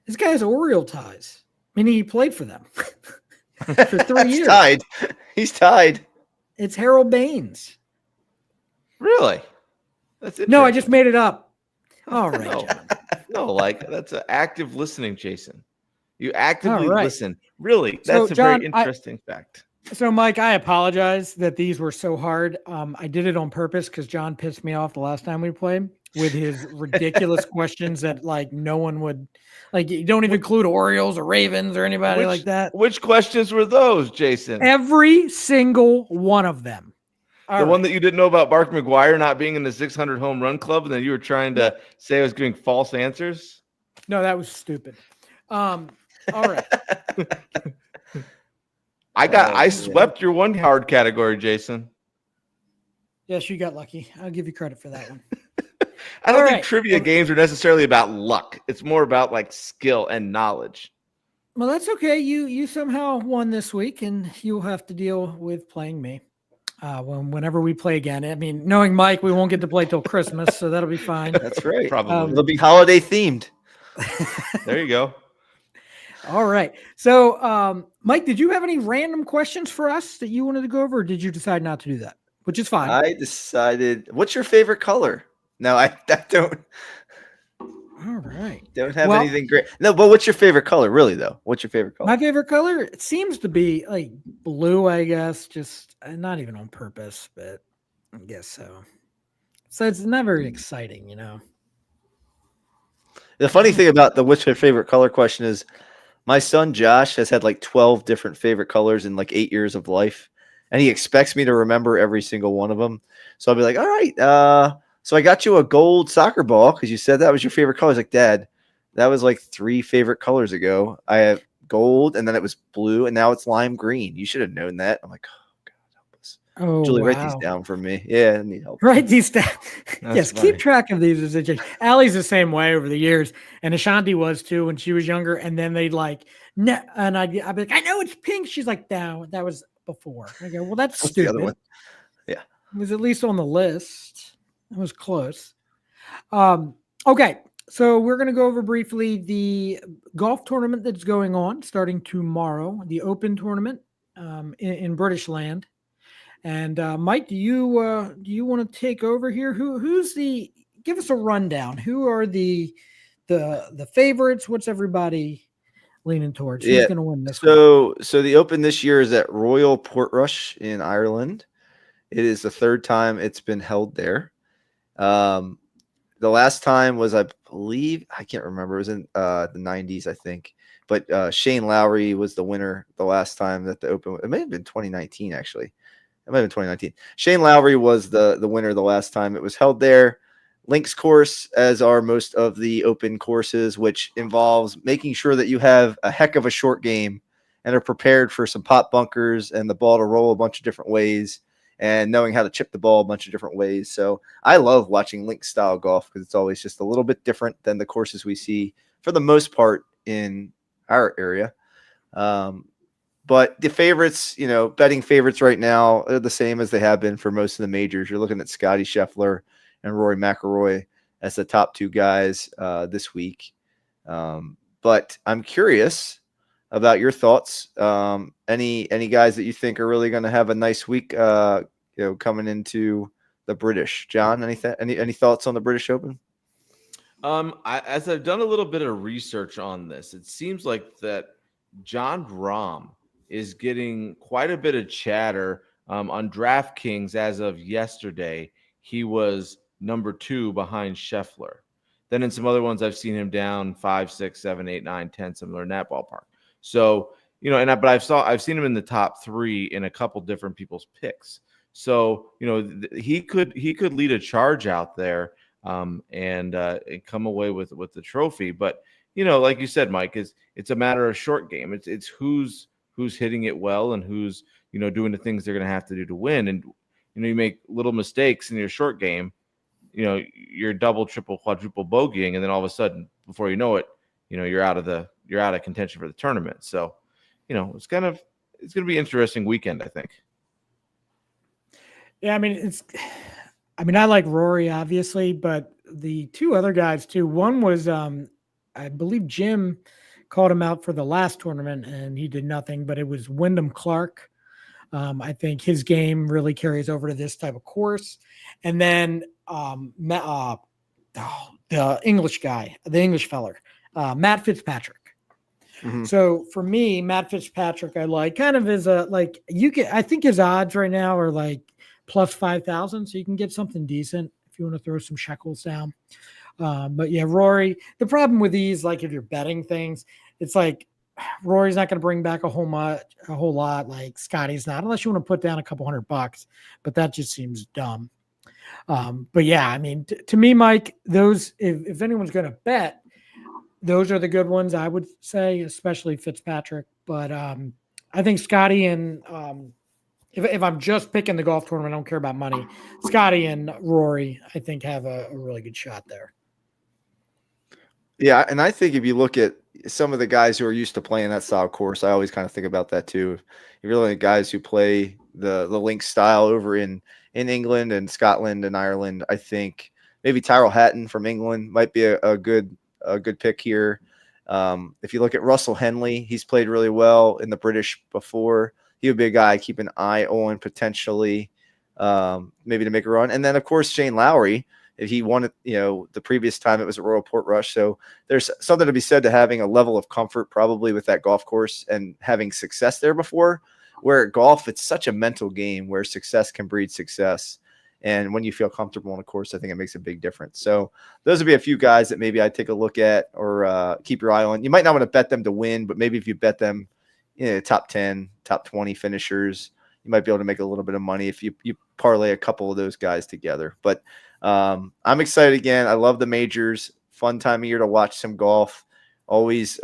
This guy has Oriole ties. Meaning he played for them for 3 years. Tied. He's tied. It's Harold Baines. Really? That's No, I just made it up. All right, no, John. no, like that's an active listening, Jason. You actively right. listen. Really, So, that's a John, very interesting fact. So, Mike, I apologize that these were so hard. I did it on purpose because John pissed me off the last time we played with his ridiculous questions that like no one would like. You don't even include Orioles or Ravens or anybody like that. Which questions were those, Jason? Every single one of them. One that you didn't know about Mark McGwire not being in the 600 home run club, and then you were trying to say I was giving false answers? No, that was stupid. All right. I swept your one hard category, Jason. Yes, you got lucky. I'll give you credit for that one. I don't think trivia games are necessarily about luck. It's more about like skill and knowledge. Well, that's okay. You somehow won this week, and you'll have to deal with playing me whenever we play again. I mean, knowing Mike, we won't get to play till Christmas, so that'll be fine. That's right. Probably. It'll be holiday themed. There you go. All right. So, Mike, did you have any random questions for us that you wanted to go over, or did you decide not to do that? Which is fine. I decided. What's your favorite color? No, I don't. All right. Don't have anything great. No, but what's your favorite color, really, though? What's your favorite color? My favorite color? It seems to be like blue, I guess. Just not even on purpose, but I guess so. So it's not very exciting, you know. The funny thing about the what's your favorite color question is my son Josh has had like 12 different favorite colors in like 8 years of life. And he expects me to remember every single one of them. So I'll be like, all right, so I got you a gold soccer ball because you said that was your favorite color. He's like, Dad, that was like 3 favorite colors ago. I have gold, and then it was blue, and now it's lime green. You should have known that. I'm like, oh, God, help us. Oh, Julie, wow. write these down for me. Yeah, I need help. Write these down. Yes, funny. keep track of these as they change. Allie's the same way over the years, and Ashanti was too when she was younger. And then they'd like, no, and I'd be like, I know it's pink. She's like, no, that was before. I go, well, that's What's stupid. the other one? Yeah, it was at least on the list. It was close. Okay, so we're going to go over briefly the golf tournament that's going on starting tomorrow, the Open tournament in British land. And Mike, do you want to take over here? Give us a rundown. Who are the favorites? What's everybody leaning towards? Who's going to win this one? So the Open this year is at Royal Portrush in Ireland. It is the 3rd time it's been held there. The last time was, I believe, I can't remember. It was in the 90s, I think. But Shane Lowry was the winner the last time that the Open. It may have been 2019, actually. It might have been 2019. Shane Lowry was the winner the last time it was held there. Links course, as are most of the Open courses, which involves making sure that you have a heck of a short game and are prepared for some pot bunkers and the ball to roll a bunch of different ways, and knowing how to chip the ball a bunch of different ways. So I love watching link style golf because it's always just a little bit different than the courses we see for the most part in our area. But the favorites, betting favorites right now are the same as they have been for most of the majors. You're looking at Scotty Scheffler and Rory McIlroy as the top 2 guys this week. But I'm curious about your thoughts. Any guys that you think are really going to have a nice week, coming into the British? John, any thoughts on the British Open? As I've done a little bit of research on this, it seems like that Jon Rahm is getting quite a bit of chatter on DraftKings as of yesterday. He was number 2 behind Scheffler. Then in some other ones, I've seen him down 5, 6, 7, 8, 9, 10, somewhere in that ballpark. So, but I've seen him in the top 3 in a couple different people's picks. So, he could lead a charge out there and come away with the trophy. But, like you said, Mike, it's a matter of short game. It's who's hitting it well and who's, doing the things they're going to have to do to win. And, you make little mistakes in your short game, you're double, triple, quadruple bogeying. And then all of a sudden, before you know it, you're out of contention for the tournament. So, it's going to be an interesting weekend, I think. Yeah, I mean, I like Rory obviously, but the two other guys too. One was, I believe Jim called him out for the last tournament, and he did nothing. But it was Wyndham Clark. I think his game really carries over to this type of course. And then the English guy, the English feller, Matt Fitzpatrick. Mm-hmm. So for me, Matt Fitzpatrick, I like kind of as a like you can. I think his odds right now are like plus 5,000, so you can get something decent if you want to throw some shekels down. But yeah, Rory. The problem with these, like if you're betting things, it's like Rory's not going to bring back a whole lot. Like Scotty's not, unless you want to put down a couple $100. But that just seems dumb. But yeah, I mean, to me, Mike, those if anyone's going to bet, those are the good ones, I would say, especially Fitzpatrick. But I think Scotty and if I'm just picking the golf tournament, I don't care about money. Scotty and Rory, I think, have a really good shot there. Yeah, and I think if you look at some of the guys who are used to playing that style course, I always kind of think about that too. If you're really the guys who play the link style over in England and Scotland and Ireland, I think maybe Tyrrell Hatton from England might be a good pick here. If you look at Russell Henley, he's played really well in the British before. He would be a guy I keep an eye on potentially, maybe to make a run. And then, of course, Shane Lowry, if he won it, the previous time it was at Royal Portrush. So there's something to be said to having a level of comfort probably with that golf course and having success there before, where at golf, it's such a mental game where success can breed success. And when you feel comfortable on a course, I think it makes a big difference. So those would be a few guys that maybe I'd take a look at or keep your eye on. You might not want to bet them to win, but maybe if you bet them, top 10, top 20 finishers, you might be able to make a little bit of money if you parlay a couple of those guys together. But I'm excited again. I love the majors. Fun time of year to watch some golf. Always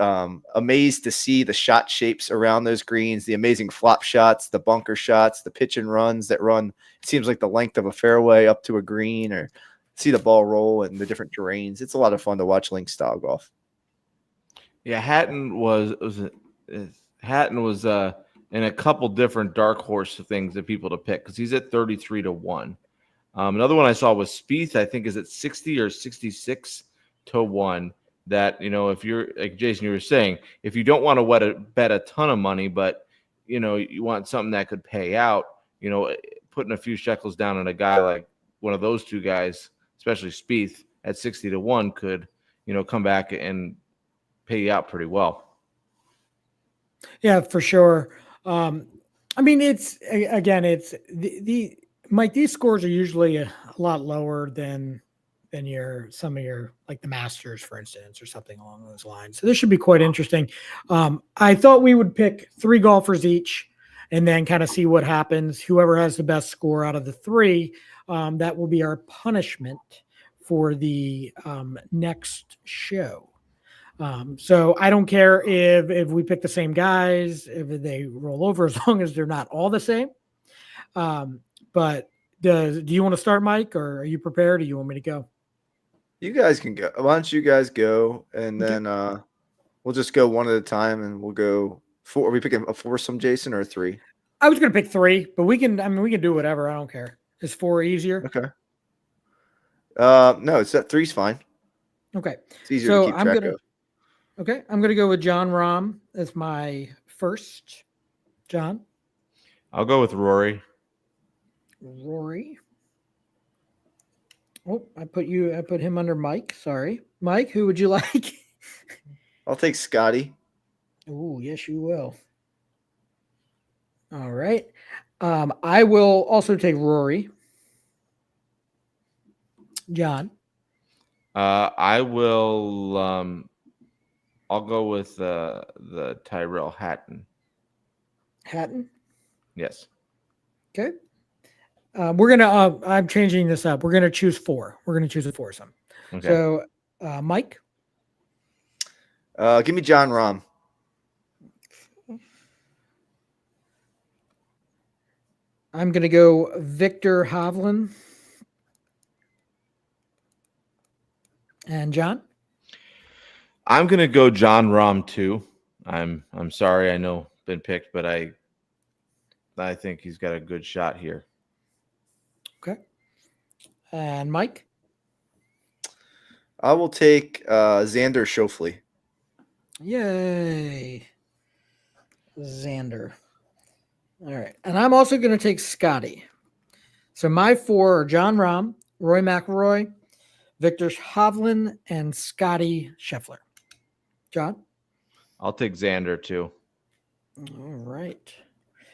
amazed to see the shot shapes around those greens, the amazing flop shots, the bunker shots, the pitch and runs that run, it seems like the length of a fairway up to a green, or see the ball roll and the different terrains. It's a lot of fun to watch link style golf. Yeah, Hatton was in a couple different dark horse things that people to pick because he's at 33 to 1. Another one I saw was Spieth, I think is at 60 or 66 to 1. That, if you're like Jason, you were saying, if you don't want to bet a ton of money, but you want something that could pay out, putting a few shekels down on a guy like one of those two guys, especially Spieth at 60 to 1 could, come back and pay you out pretty well. Yeah, for sure. It's the Mike, these scores are usually a lot lower than some of your like the Masters, for instance, or something along those lines. So this should be quite interesting. I thought we would pick 3 golfers each and then kind of see what happens. Whoever has the best score out of the 3, that will be our punishment for the next show. So I don't care if we pick the same guys, if they roll over, as long as they're not all the same. But do you want to start, Mike, or are you prepared, or you want me to go? You guys can go. Why don't you guys go, and then we'll just go one at a time, and we'll go 4. Are we picking a foursome, Jason, or a 3? I was going to pick 3, but we can do whatever. I don't care. Is 4 easier? Okay. No, it's that 3's fine. Okay. It's easier to keep track of. Okay. I'm going to go with John Rahm as my first. John? I'll go with Rory. Oh, I put him under Mike. Sorry. Mike, who would you like? I'll take Scotty. Oh, yes, you will. All right. I will also take Rory. John. I will I'll go with the Tyrrell Hatton. Hatton? Yes. Okay. We're gonna. I'm changing this up. We're gonna choose 4. We're gonna choose a foursome. Okay. So, Mike. Give me John Rahm. I'm gonna go Victor Hovland. And John. I'm gonna go John Rahm too. I'm sorry, I know been picked, but I think he's got a good shot here. Okay. And Mike? I will take Xander Schauffele. Yay. Xander. All right. And I'm also going to take Scotty. So my 4 are John Rahm, Roy McIlroy, Victor Hovland, and Scotty Scheffler. John? I'll take Xander too. All right.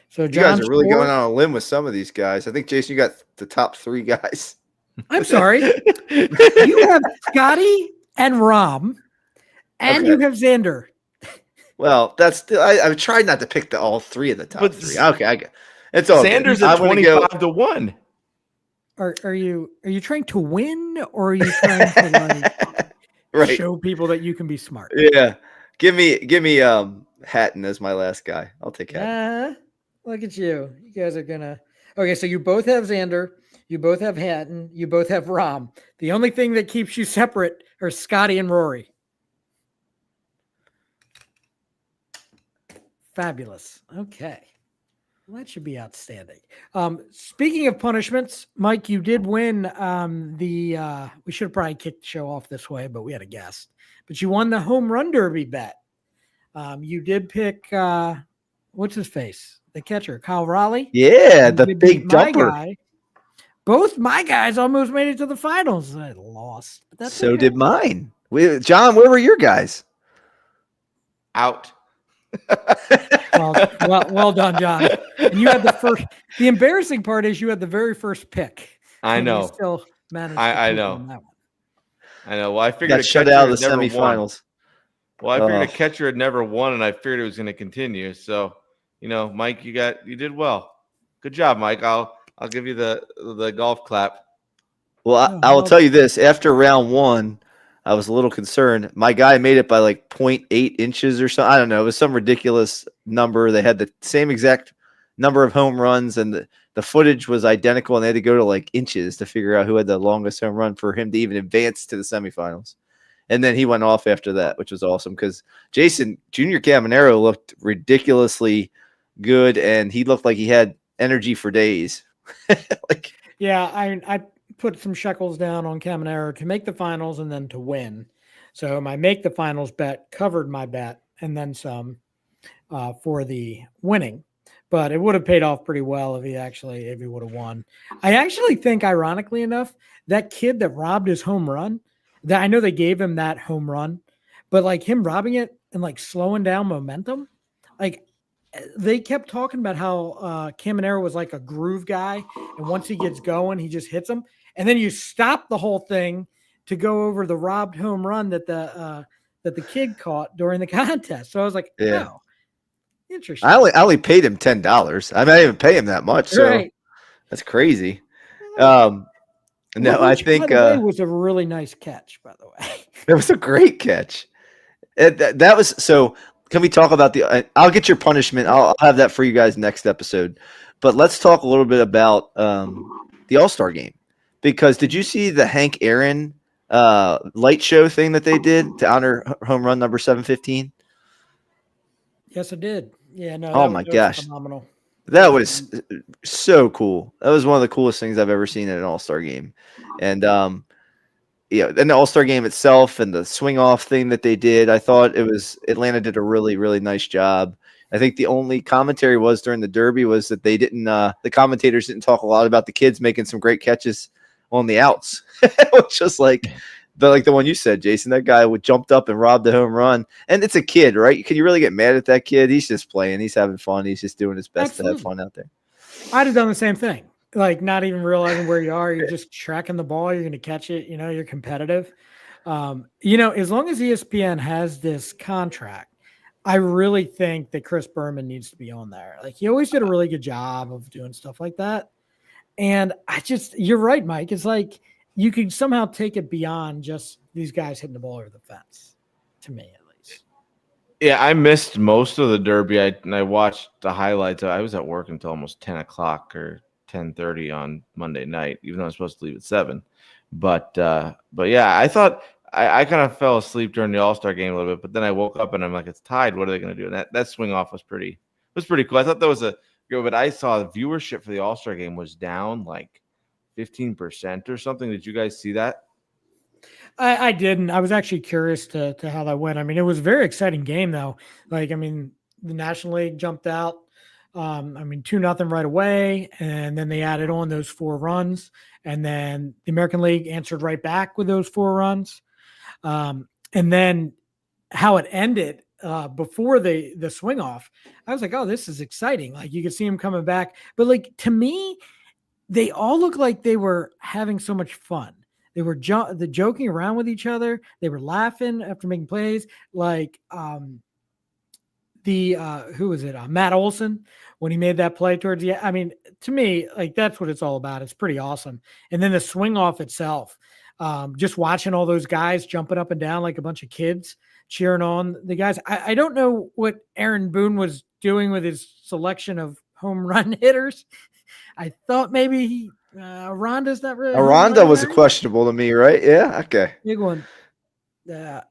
So you guys are really going on a limb with some of these guys. I think, Jason, you got the top 3 guys. I'm sorry. You have Scotty and Rahm, and you have Xander. Well, that's still, I've tried not to pick all 3 of the top 3. Okay, I get it's all Xander's good. at 25-1. Are you trying to win, or are you trying to right. show people that you can be smart? Yeah. Give me Hatton as my last guy. I'll take Hatton. Look at you. You guys are gonna. Okay, so you both have Xander. You both have Hatton. You both have Rahm. The only thing that keeps you separate are Scotty and Rory. Fabulous. Okay. Well, that should be outstanding. Speaking of punishments, Mike, you did win we should have probably kicked the show off this way, but we had a guest. But you won the home run derby bet. You did pick what's his face? The catcher, Kyle Raleigh. Yeah, the big dumper. Guy. Both my guys almost made it to the finals. I lost. But that's so did mine. John, where were your guys? Out. well done, John. And you had the first. The embarrassing part is you had the very first pick. I know. You still managed. I know. On that one. I know. Well, I figured got shut out of the semifinals. Well, I figured a catcher had never won, and I figured it was going to continue. So, Mike, you did well. Good job, Mike. I'll give you the golf clap. Well, I will tell you this. After round 1, I was a little concerned. My guy made it by like 0.8 inches or something. I don't know. It was some ridiculous number. They had the same exact number of home runs, and the footage was identical, and they had to go to like inches to figure out who had the longest home run for him to even advance to the semifinals. And then he went off after that, which was awesome because Jason Junior Caminero looked ridiculously good, and he looked like he had energy for days. I put some shekels down on Caminero to make the finals and then to win. So my make the finals bet covered my bet and then some for the winning. But it would have paid off pretty well if he would have won. I actually think, ironically enough, that kid that robbed his home run, that I know they gave him that home run, but like him robbing it and like slowing down momentum, like they kept talking about how Caminero was like a groove guy, and once he gets going, he just hits them. And then you stop the whole thing to go over the robbed home run that the kid caught during the contest. So I was like, oh, interesting. I only paid him $10. I didn't even pay him that much. So that's crazy. I think it was a really nice catch, by the way. It was a great catch. That was so. Can we talk about I'll get your punishment. I'll have that for you guys next episode. But let's talk a little bit about the All-Star game. Because did you see the Hank Aaron light show thing that they did to honor home run number 715? Yes, I did. Yeah, no. Oh my gosh, phenomenal. That was so cool. That was one of the coolest things I've ever seen at an All-Star game. And and the All-Star game itself and the swing off thing that they did, I thought Atlanta did a really, really nice job. I think the only commentary was during the Derby was that they didn't the commentators didn't talk a lot about the kids making some great catches on the outs, which was like the one you said, Jason. That guy jumped up and robbed the home run, and it's a kid, right? Can you really get mad at that kid? He's just playing. He's having fun. He's just doing his best to have fun out there. I'd have done the same thing. Like not even realizing where you are. You're just tracking the ball. You're going to catch it. You're competitive. As long as ESPN has this contract, I really think that Chris Berman needs to be on there. Like he always did a really good job of doing stuff like that. And you're right, Mike. It's like you can somehow take it beyond just these guys hitting the ball over the fence, to me at least. Yeah, I missed most of the Derby. I watched the highlights. I was at work until almost 10 o'clock or 10:30 on Monday night, even though I was supposed to leave at 7. But yeah, I thought I kind of fell asleep during the All-Star game a little bit, but then I woke up and I'm like, it's tied. What are they going to do? And that swing off was pretty cool. I thought that was but I saw the viewership for the All-Star game was down like 15% or something. Did you guys see that? I didn't. I was actually curious to how that went. I mean, it was a very exciting game, though. Like, I mean, the National League jumped out. 2-0 right away, and then they added on those 4 runs, and then the American League answered right back with those 4 runs. And then how it ended before the swing off, I was like, oh, this is exciting. Like, you could see him coming back, but like, to me, they all looked like they were having so much fun. They were joking around with each other. They were laughing after making plays. Like who was it? Matt Olson, when he made that play towards the, I mean, to me, like, that's what it's all about. It's pretty awesome. And then the swing off itself, just watching all those guys jumping up and down like a bunch of kids cheering on the guys. I don't know what Aaron Boone was doing with his selection of home run hitters. I thought maybe Aranda's not really. Aranda was questionable to me, right? Yeah. Okay. Big one. The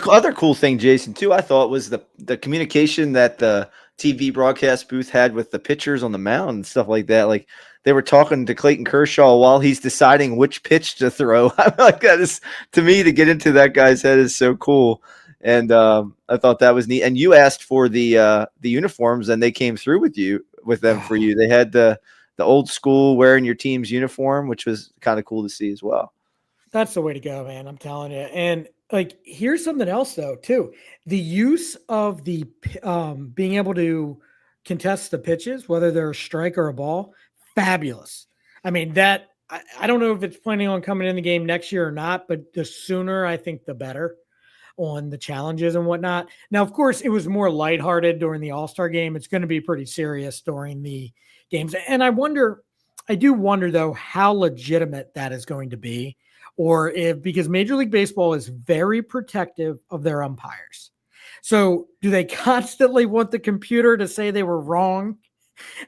other cool thing, Jason, too, I thought was the communication that the TV broadcast booth had with the pitchers on the mound and stuff like that. Like, they were talking to Clayton Kershaw while he's deciding which pitch to throw. I'm like, that is, to me, to get into that guy's head is so cool. And I thought that was neat. And you asked for the uniforms, and they came through with them for you. They had the old school wearing your team's uniform, which was kind of cool to see as well. That's the way to go, man. I'm telling you. And like, here's something else though, too. The use of the being able to contest the pitches, whether they're a strike or a ball, fabulous. I mean, that I don't know if it's planning on coming in the game next year or not, but the sooner, I think, the better on the challenges and whatnot. Now, of course, it was more lighthearted during the All-Star game. It's going to be pretty serious during the games. And I do wonder though, how legitimate that is going to be, or if, because Major League Baseball is very protective of their umpires. So do they constantly want the computer to say they were wrong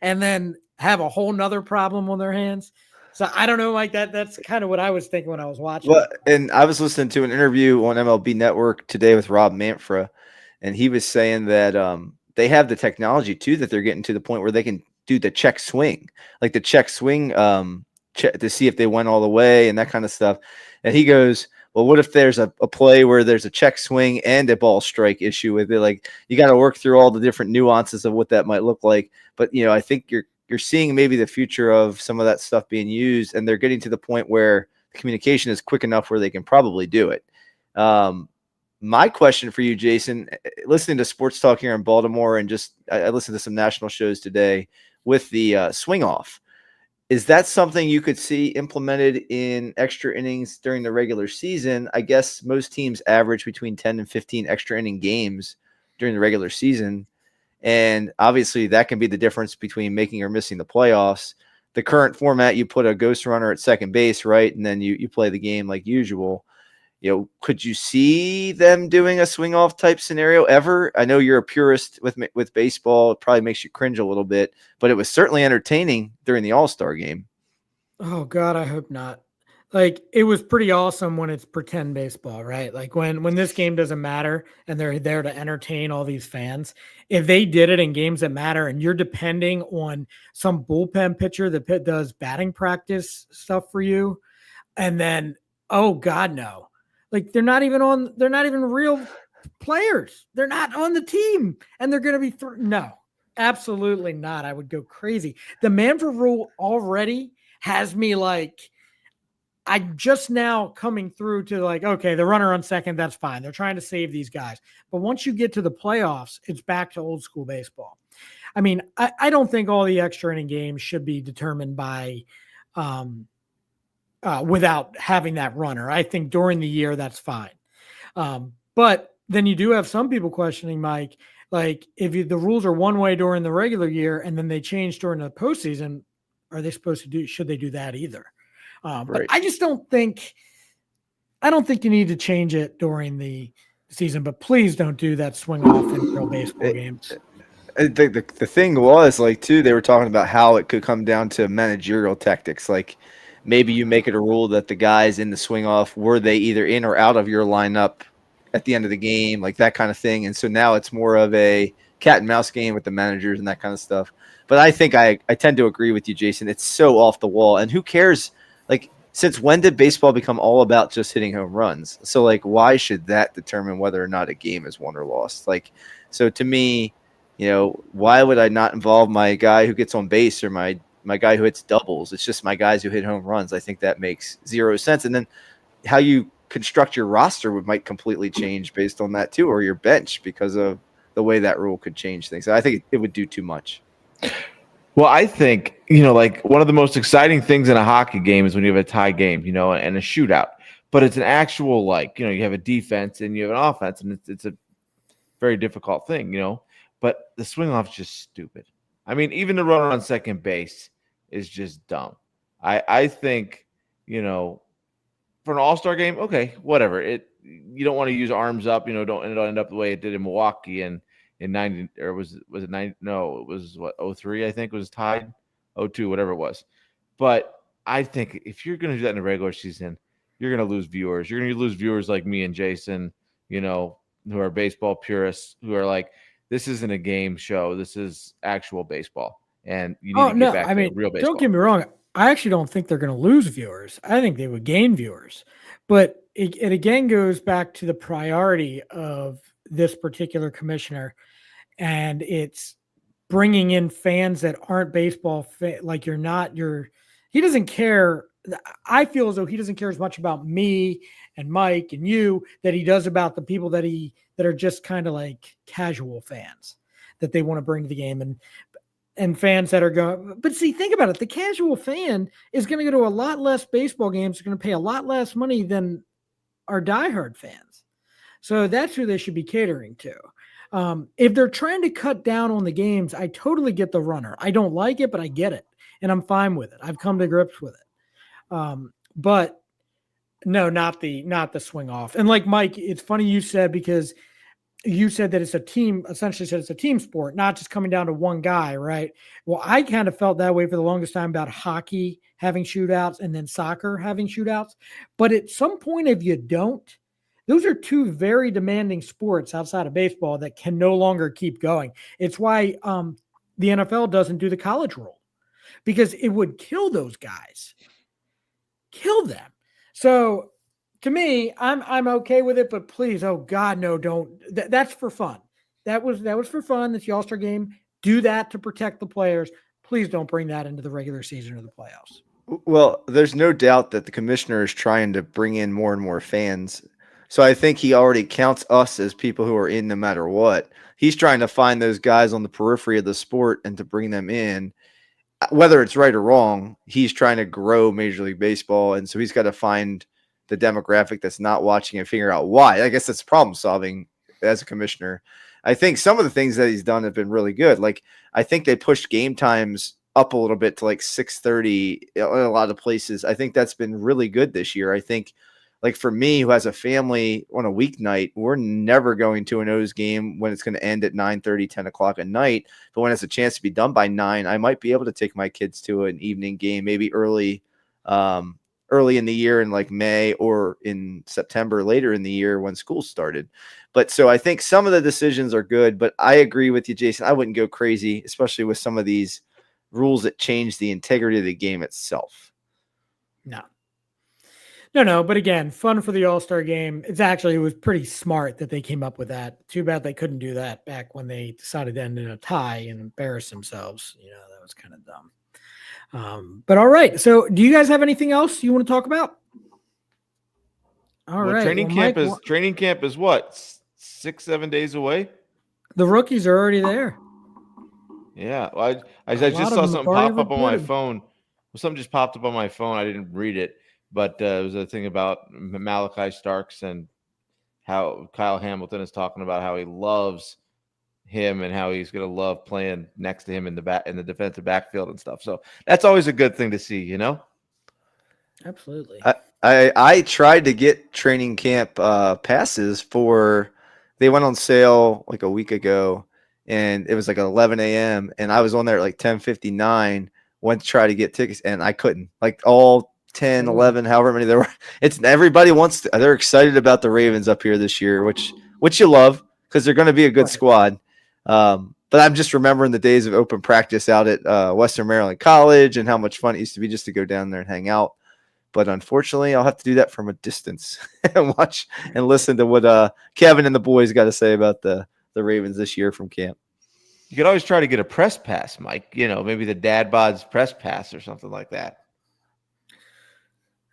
and then have a whole nother problem on their hands? So I don't know, like that's kind of what I was thinking when I was watching. Well, and I was listening to an interview on MLB Network today with Rob Manfra, and he was saying that they have the technology too, that they're getting to the point where they can do the check swing, like the check swing to see if they went all the way and that kind of stuff. And he goes, well, what if there's a play where there's a check swing and a ball strike issue with it? Like, you got to work through all the different nuances of what that might look like. But, you know, I think you're seeing maybe the future of some of that stuff being used, and they're getting to the point where communication is quick enough where they can probably do it. My question for you, Jason, listening to Sports Talk here in Baltimore, and just I listened to some national shows today with the swing off. Is that something you could see implemented in extra innings during the regular season? I guess most teams average between 10 and 15 extra inning games during the regular season. And obviously that can be the difference between making or missing the playoffs. The current format, you put a ghost runner at second base, right? And then you play the game like usual. You know, could you see them doing a swing off type scenario ever? I know you're a purist with baseball. It probably makes you cringe a little bit, but it was certainly entertaining during the All-Star game. Oh God, I hope not. Like, it was pretty awesome when it's pretend baseball, right? Like when this game doesn't matter and they're there to entertain all these fans. If they did it in games that matter and you're depending on some bullpen pitcher that does batting practice stuff for you, and then, oh God, no. Like, they're not even real players. They're not on the team, and they're going to be no, absolutely not. I would go crazy. The Manfred rule already has me like, I'm just now coming through to like, okay, the runner on second, that's fine. They're trying to save these guys. But once you get to the playoffs, it's back to old school baseball. I mean, I don't think all the extra inning games should be determined by without having that runner. I think during the year, that's fine. But then you do have some people questioning, Mike, like if the rules are one way during the regular year and then they change during the postseason, are they supposed to should they do that either? Right. But I don't think you need to change it during the season, but please don't do that swing off in real baseball games. The thing was, like, too, they were talking about how it could come down to managerial tactics. Like, maybe you make it a rule that the guys in the swing off, were they either in or out of your lineup at the end of the game, like that kind of thing. And so now it's more of a cat and mouse game with the managers and that kind of stuff. But I think I tend to agree with you, Jason. It's so off the wall. And who cares? Like, since when did baseball become all about just hitting home runs? So, like, why should that determine whether or not a game is won or lost? Like, so to me, why would I not involve my guy who gets on base or my guy who hits doubles? It's just my guys who hit home runs. I think that makes zero sense. And then how you construct your roster might completely change based on that too, or your bench, because of the way that rule could change things. I think it would do too much. Well, I think, like one of the most exciting things in a hockey game is when you have a tie game, and a shootout. But it's an actual, you have a defense and you have an offense, and it's a very difficult thing, But the swing off is just stupid. I mean, even the runner on second base is just dumb. I think, for an all-star game, okay, whatever. You don't want to use arms up, don't end up the way it did in Milwaukee in 90, or was it 90? No, it was 03, I think, was tied, 02, whatever it was. But I think if you're going to do that in a regular season, you're going to lose viewers. You're going to lose viewers like me and Jason, who are baseball purists, who are like, this isn't a game show. This is actual baseball. And you need to get back to real baseball. Don't get me wrong. I actually don't think they're going to lose viewers. I think they would gain viewers. But it again goes back to the priority of this particular commissioner. And it's bringing in fans that aren't baseball like he doesn't care. I feel as though he doesn't care as much about me and Mike and you that he does about the people that are just kind of like casual fans that they want to bring to the game and fans that are going. But see, think about it. The casual fan is going to go to a lot less baseball games. They're going to pay a lot less money than our diehard fans. So that's who they should be catering to. If they're trying to cut down on the games, I totally get the runner. I don't like it, but I get it. And I'm fine with it. I've come to grips with it. But no, not the swing off. And like Mike, it's funny you said, because you said that it's a team, essentially said it's a team sport, not just coming down to one guy, right? Well, I kind of felt that way for the longest time about hockey having shootouts and then soccer having shootouts. But at some point, if you don't, those are two very demanding sports outside of baseball that can no longer keep going. It's why the NFL doesn't do the college rule, because it would kill those guys, kill them. So to me, I'm okay with it, but please, oh God, no, don't. That's for fun. That was for fun. That's the All-Star game. Do that to protect the players. Please don't bring that into the regular season or the playoffs. Well, there's no doubt that the commissioner is trying to bring in more and more fans. So I think he already counts us as people who are in no matter what. He's trying to find those guys on the periphery of the sport and to bring them in. Whether it's right or wrong, he's trying to grow Major League Baseball. And so he's got to find the demographic that's not watching and figure out why. I guess that's problem solving as a commissioner. I think some of the things that he's done have been really good. Like, I think they pushed game times up a little bit to like 6:30 in a lot of places. I think that's been really good this year. I think, like, for me, who has a family on a weeknight, we're never going to an O's game when it's going to end at 9:30, 10 o'clock at night. But when it's a chance to be done by 9, I might be able to take my kids to an evening game, maybe early in the year in like May, or in September later in the year when school started. But so I think some of the decisions are good, but I agree with you, Jason. I wouldn't go crazy, especially with some of these rules that change the integrity of the game itself. No. But again, fun for the All-Star game. It was pretty smart that they came up with that. Too bad they couldn't do that back when they decided to end in a tie and embarrass themselves. That was kind of dumb. But all right. So do you guys have anything else you want to talk about? All right. Training camp is what? 6-7 days away? The rookies are already there. Yeah. Well, I just saw something pop up on my phone. Something just popped up on my phone. I didn't read it, but it was a thing about Malachi Starks and how Kyle Hamilton is talking about how he loves him and how he's going to love playing next to him in the defensive backfield and stuff. So that's always a good thing to see, Absolutely. I tried to get training camp passes they went on sale like a week ago, and it was like 11 a.m. and I was on there at like 10:59, went to try to get tickets, and I couldn't. Like all 10, 11, however many there were. Everybody they're excited about the Ravens up here this year, which you love, because they're going to be a good squad. But I'm just remembering the days of open practice out at Western Maryland College and how much fun it used to be just to go down there and hang out. But unfortunately, I'll have to do that from a distance and watch and listen to what Kevin and the boys got to say about the Ravens this year from camp. You could always try to get a press pass, Mike. Maybe the Dad Bods press pass or something like that.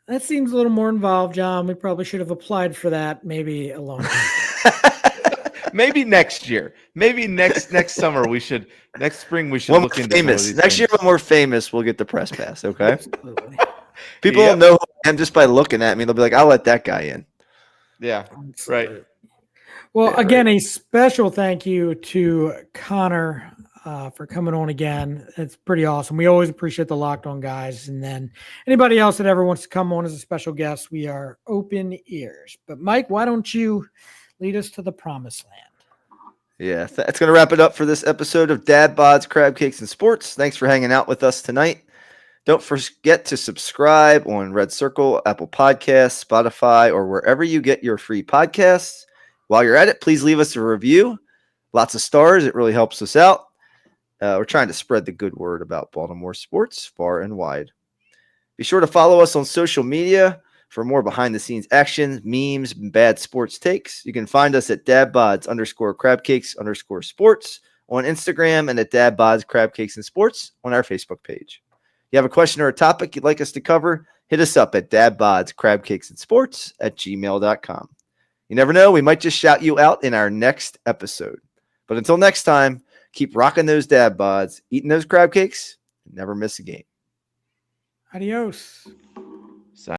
That seems a little more involved, John. We probably should have applied for that maybe a long time. Maybe next year. Maybe next summer next spring we should when look we're into famous. Next year when we're famous, we'll get the press pass, okay? Absolutely. People will know who I am just by looking at me. They'll be like, I'll let that guy in. Yeah, Absolutely. right. Well, Yeah, again, right. a special thank you to Connor for coming on again. It's pretty awesome. We always appreciate the Locked On guys. And then anybody else that ever wants to come on as a special guest, we are open ears. But Mike, why don't you lead us to the promised land? Yeah, that's going to wrap it up for this episode of Dad Bods, Crab Cakes, and Sports. Thanks for hanging out with us tonight. Don't forget to subscribe on Red Circle, Apple Podcasts, Spotify, or wherever you get your free podcasts. While you're at it, please leave us a review. Lots of stars. It really helps us out. We're trying to spread the good word about Baltimore sports far and wide. Be sure to follow us on social media for more behind-the-scenes action, memes, and bad sports takes. You can find us at dadbods_crabcakes_sports on Instagram and at dadbods crab cakes and sports on our Facebook page. If you have a question or a topic you'd like us to cover, hit us up at dadbodscrabcakesandsports@gmail.com. You never know, we might just shout you out in our next episode. But until next time, keep rocking those dad bods, eating those crab cakes, and never miss a game. Adios.